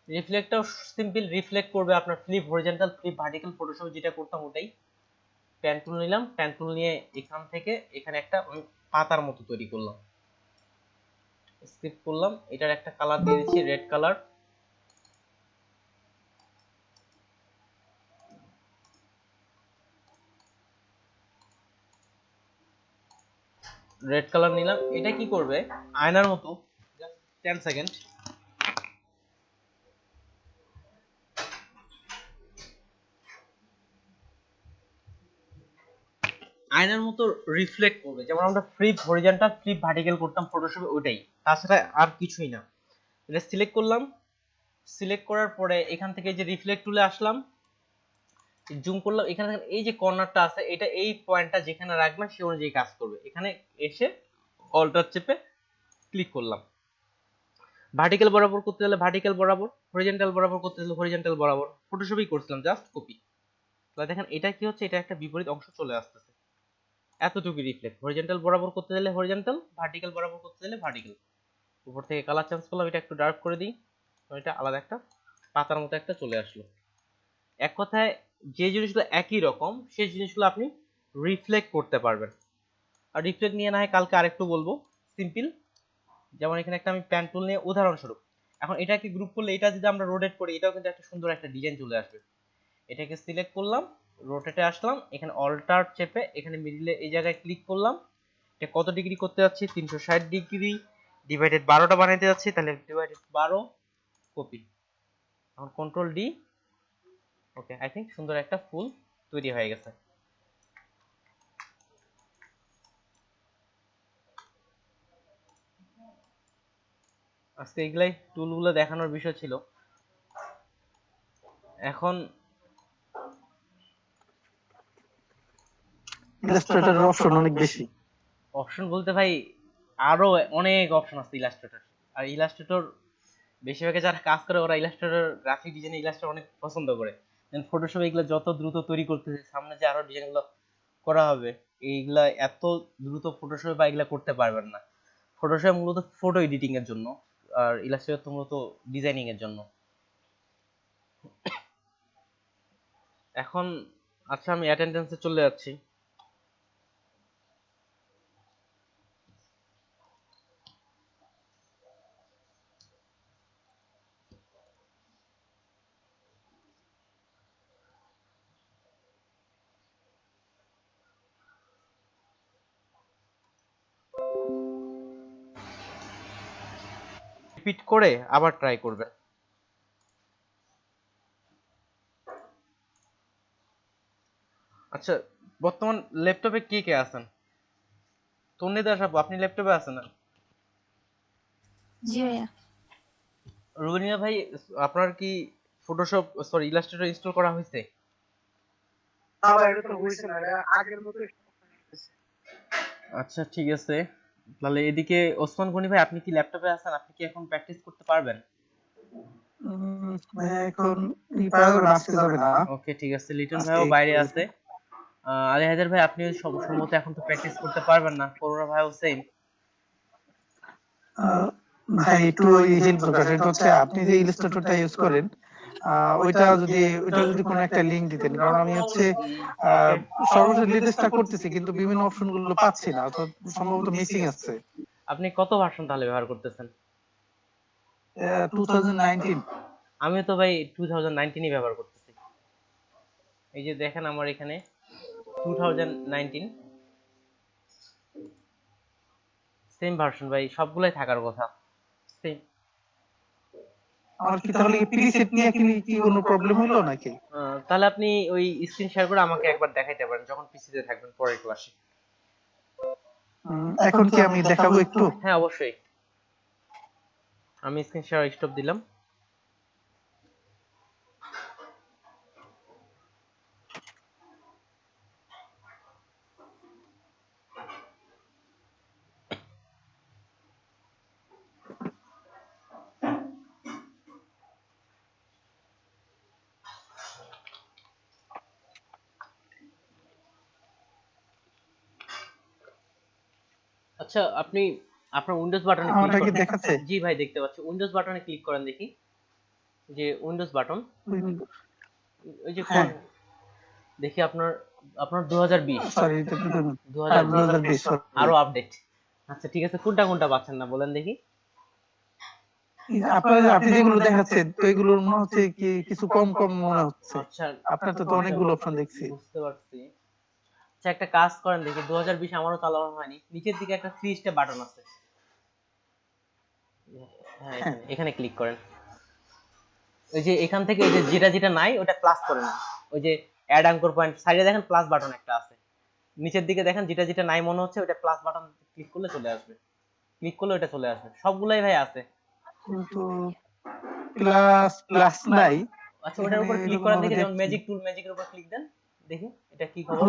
রিফ্লেক্টটাও সিম্পল, রিফ্লেক্ট করবে আপনার flip horizontal flip vertical Photoshop যেটা করতাম ওটাই। পেন টুল নিলাম, পেন টুল নিয়ে এখান থেকে এখানে একটা পাতার মতো তৈরি করলাম, স্ক্রিপ্ট করলাম, এটার একটা কালার দিয়ে দিচ্ছি রেড কালার। রেড কালার নিলাম, এটা কি করবে আয়নার মতো, জাস্ট 10 সেকেন্ড। আয়নার মতো রিফ্লেক্ট করবে, যেমন আমরা ফ্লিপ হরিজন্টাল ফ্লিপ ভার্টিক্যাল করতাম ফটোশপে ওইটাই, তাছাড়া আর কিছুই না। এটা সিলেক্ট করলাম, সিলেক্ট করার পরে এখান থেকে যে রিফ্লেক্ট টুলে আসলাম, জুম করলাম, এখানে এই যে কর্নারটা আছে এটা এই পয়েন্টটা যেখানে রাখবেন সেই অনুযায়ী কাজ করবে। এখানে এসে অল্টার চেপে ক্লিক করলাম, ভার্টিক্যাল বরাবর করতে গেলে ভার্টিক্যাল বরাবর, হরিজন্টাল বরাবর করতে গেলে হরিজন্টাল বরাবর, ফটোশপেই করছিলাম জাস্ট কপি। তাহলে দেখেন এটা কি হচ্ছে, এটা একটা বিপরীত অংশ চলে আসতেছে। এতটুকু রিফ্লেক্ট, হরিজন্টাল বরাবর করতে গেলে হরিজন্টাল, ভার্টিক্যাল বরাবর করতে গেলে ভার্টিক্যাল। উপর থেকে কালার চেঞ্জ করলাম, এটা একটু ডার্ক করে দিই, এটা আলাদা একটা পাতার মতো একটা চলে আসলো। এক কথায় যে জিনিসগুলো একই রকম সেই জিনিসগুলো আপনি রিফ্লেক্ট করতে পারবেন। আর রিফ্লেক্ট নিয়ে না হয় কালকে আরেকটু বলবো, সিম্পল। যেমন এখানে একটা আমি প্যান টুল নিয়ে উদাহরণস্বরূপ, এখন এটাকে গ্রুপ করলে এটা যদি আমরা রোটেট করি এটাও কিন্তু একটা সুন্দর একটা ডিজাইন চলে আসবে। এটাকে সিলেক্ট করলাম, রোটেটে আসলাম, এখানে অল্টার চেপে এখানে মিডলে এই জায়গায় ক্লিক করলাম। এটা কত ডিগ্রি করতে যাচ্ছি, 360 ডিগ্রি ডিভাইডেড 12টা বানাইতে যাচ্ছি, তাহলে ডিভাইডেড 12 কপি। এখন control D, okay, I think সুন্দর একটা ফুল তৈরি হয়ে গেছে। আজকে এগুলাই টুলগুলো দেখানোর বিষয় ছিল। এখন ইলাস্ট্রেটরের অপশন অনেক বেশি। অপশন বলতে ভাই আরো অনেক অপশন আছে ইলাস্ট্রেটর। আর ইলাস্ট্রেটর বেশিরভাগে যারা কাজ করে ওরা ইলাস্ট্রেটর গ্রাফিক ডিজাইন ইলাস্ট্রেটর অনেক পছন্দ করে। ফটোশপ এগুলো যত দ্রুত তৈরি করতেছে, সামনে যে আরো ডিজাইনগুলো করা হবে এইগুলা এত দ্রুত ফটোশপে বা এগুলা করতে পারবেন না। ফটোশপ মূলত ফটো এডিটিং এর জন্য, আর ইলাস্ট্রেটর তো মূলত ডিজাইনিং এর জন্য। এখন আচ্ছা আমি অ্যাটেন্ডেন্সে চলে যাচ্ছি। রিপিট করে আবার ট্রাই করবেন। আচ্ছা বর্তমান ল্যাপটপে কে কে আছেন? তন্নিদা সাহেব আপনি ল্যাপটপে আছেন না? জি ভাইয়া। রুবেনিয়া ভাই আপনার কি ফটোশপ সরি ইলাস্ট্রেটর ইনস্টল করা হয়েছে? আচ্ছা ঠিক আছে, তাহলে এদিকে ওসমান গনি ভাই আপনি কি ল্যাপটপে আছেন? আপনি কি এখন প্র্যাকটিস করতে পারবেন? এখন আজকে যাবে না। ওকে ঠিক আছে, লিটন ভাইও বাইরে আছে। আলী হায়দার ভাই আপনি সম্ভবত এখন তো প্র্যাকটিস করতে পারবেন না, করোনা ভাইও সেম। ভাই একটু হেল্প দরকার, সেটা হচ্ছে আপনি যে ইলাস্ট্রেটরটা ইউজ করেন ওইটা যদি কোনো একটা লিংক দিতেন, কারণ আমি হচ্ছে সর্বশেষ লেটেস্টটা করতেছি কিন্তু বিভিন্ন অপশন গুলো পাচ্ছি না, অর্থাৎ সম্ভবত মিসিং আছে। আপনি কত ভার্সন তাহলে ব্যবহার করতেছেন? 2019। আমি তো ভাই 2019ই ব্যবহার করতেছি। এই যে দেখেন আমার এখানে 2019 সেম ভার্সন ভাই, সবগুলাই থাকার কথা সেম। আমার কি তাহলে প্রিসেট নিয়ে কি কোনো প্রবলেম হলো নাকি? তাহলে আপনি ওই স্ক্রিন শেয়ার করে আমাকে একবার দেখাইতে পারেন যখন পিসিতে থাকবেন পরের ক্লাসে। এখন কি আমি দেখাবো একটু? হ্যাঁ অবশ্যই, আমি স্ক্রিন শেয়ার স্টপ দিলাম। আচ্ছা আপনি আপনার উইন্ডোজ বাটনে ক্লিক আমারটা কি করেন। দেখাচ্ছে? জি ভাই দেখতে পাচ্ছি, উইন্ডোজ বাটনে ক্লিক করেন দেখি, যে উইন্ডোজ বাটন ওই যে হ্যাঁ। দেখি আপনার আপনার 2020 সরি 2020 আরো আপডেট। আচ্ছা ঠিক আছে, কোনটা কোনটা পাচ্ছেন না বলেন দেখি। আপনি যেগুলো দেখাচ্ছেন তো এগুলোর মনে হচ্ছে কি কিছু কম কম মনে হচ্ছে। আচ্ছা আপনার তো অনেকগুলো অপশন দেখছি। বুঝতে পারছি। আচ্ছা একটা কাজ করেন দেখি, 2020 আমারও চালানো হয়নি, নিচের দিকে একটা 3 স্টেপ বাটন আছে, হ্যাঁ এখানে ক্লিক করেন। ওই যে এখান থেকে এই যে যেটা নাই ওটা প্লাস করে নেন। ওই যে অ্যাড অ্যাঙ্কর পয়েন্ট সাইডে দেখেন প্লাস বাটন একটা আছে, নিচের দিকে দেখেন যেটা নাই মনে হচ্ছে ওটা প্লাস বাটন ক্লিক করলে চলে আসবে, ক্লিক করলে ওটা চলে আসবে। সবগুলাই ভাই আছে কিন্তু প্লাস নাই। আচ্ছা ওটার উপর ক্লিক করেন দেখি, যেমন ম্যাজিক টুল, ম্যাজিকের উপর ক্লিক দেন দেখি এটা কি খবর।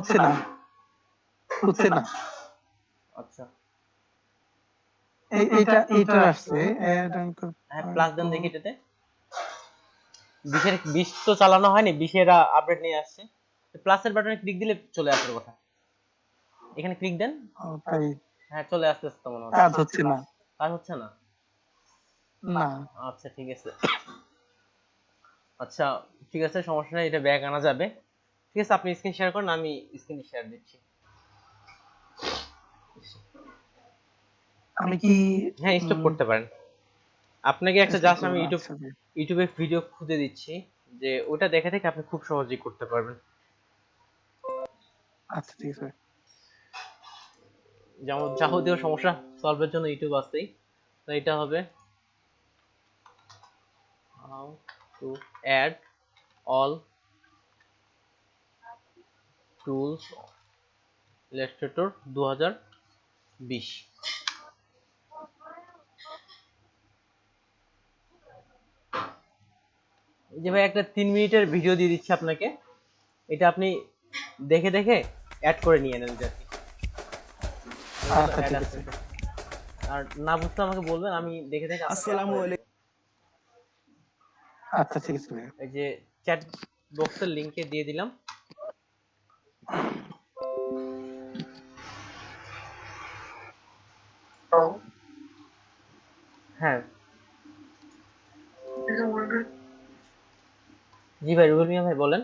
হচ্ছে না। আচ্ছা এইটা আসছে অ্যাড অ্যাঙ্কর। হ্যাঁ প্লাস দেন দেখি এটাতে। 20 তো চালানো হয়নি, 20 এরা আপডেট নিয়ে আসছে। প্লাসের বাটনে ক্লিক দিলে চলে আসার কথা, এখানে ক্লিক দেন। তাই হ্যাঁ চলে আসতেছে তো মনে হচ্ছে। কাজ হচ্ছে না। কাজ হচ্ছে না? না। আচ্ছা ঠিক আছে, আচ্ছা ঠিক আছে সমস্যা নেই, এটা ব্যাক আনা যাবে। ঠিক আছে আপনি স্ক্রিন শেয়ার করেন, আমি স্ক্রিন শেয়ার দিচ্ছি। আমি কি হ্যাঁ স্টপ করতে পারেন। আপনাকে একটা জাস্ট আমি ইউটিউবে ভিডিও খুঁজে দিচ্ছি, যে ওটা দেখে থেকে আপনি খুব সহজেই করতে পারবেন। আচ্ছা ঠিক আছে। যেমন যাবতীয় সমস্যা সলভের জন্য ইউটিউব আছেই। তো এটা হবে how to add all tools Illustrator 2020। এই যে ভাই একটা 3 মিনিটের ভিডিও দিয়ে দিচ্ছি আপনাকে, এটা আপনি দেখে দেখে অ্যাড করে নিয়ে নেন। আচ্ছা ঠিক আছে। আর না বুঝতে আমাকে বলবেন, আমি দেখে দেখে আপনাকে আসসালামু আলাইকুম। আচ্ছা ঠিক আছে ভাইয়া। এই যে চ্যাট বক্সের লিংকে দিয়ে দিলাম। হ্যাঁ জি ভাই, রুবেল মিয়া ভাই বলেন।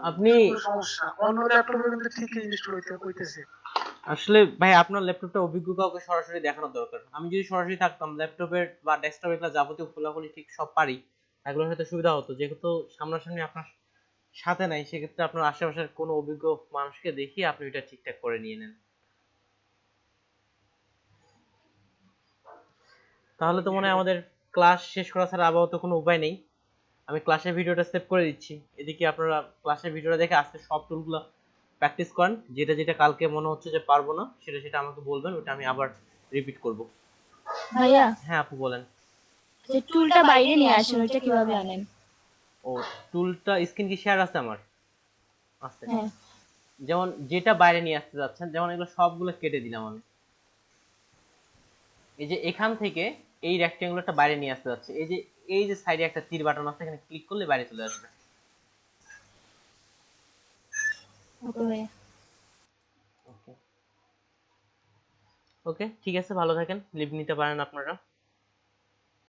আপনি আসলে ভাই আপনার ল্যাপটপটা অভিজ্ঞ কাউকে সরাসরি দেখানো দরকার। আমি যদি সরাসরি থাকতাম ল্যাপটপের বা ডেস্কটপের এগুলো যাবতীয় খোলাখুলি ঠিক সব পারি, এগুলোর হয়তো সুবিধা হতো। যেহেতু সামনাসামনি আপনার সাথে নাই, সেক্ষেত্রে আপনার আশেপাশের কোনো অভিজ্ঞ মানুষকে দেখিয়ে আপনি এটা ঠিকঠাক করে নিয়ে নেন। তাহলে তো মনে হয় আমাদের ক্লাস শেষ করা ছাড়া আপাতত কোনো উপায় নেই। আমি ক্লাসের ভিডিওটা সেভ করে দিচ্ছি, এদিকে আপনারা ক্লাসের ভিডিওটা দেখে আজকে সব টুলগুলো প্র্যাকটিস করেন। যেটা যেটা কালকে মনে হচ্ছে যে পারবো না, সেটা সেটা আমাকে বলবেন, ওটা আমি আবার রিপিট করব। ভাইয়া, হ্যাঁ আপু বলেন। যে টুলটা বাইরে নিয়ে আসেন ওইটা কিভাবে আনেন? ও টুলটা স্ক্রিন কি শেয়ার আছে আমার? আছে। হ্যাঁ। যেমন যেটা বাইরে নিয়ে আসতে যাচ্ছেন, যেমন এগুলো সবগুলো কেটে দিলাম আমি। এই যে এখান থেকে এই রেক্ট্যাঙ্গুলারটা বাইরে নিয়ে আসতে যাচ্ছে, এই যে সাইডে একটা তীর বাটন আছে, এখানে ক্লিক করলে বাইরে চলে আসবে। ওকে ভাইয়া। ওকে ওকে ঠিক আছে, ভালো থাকেন, লিভ নিতে পারেন আপনারা।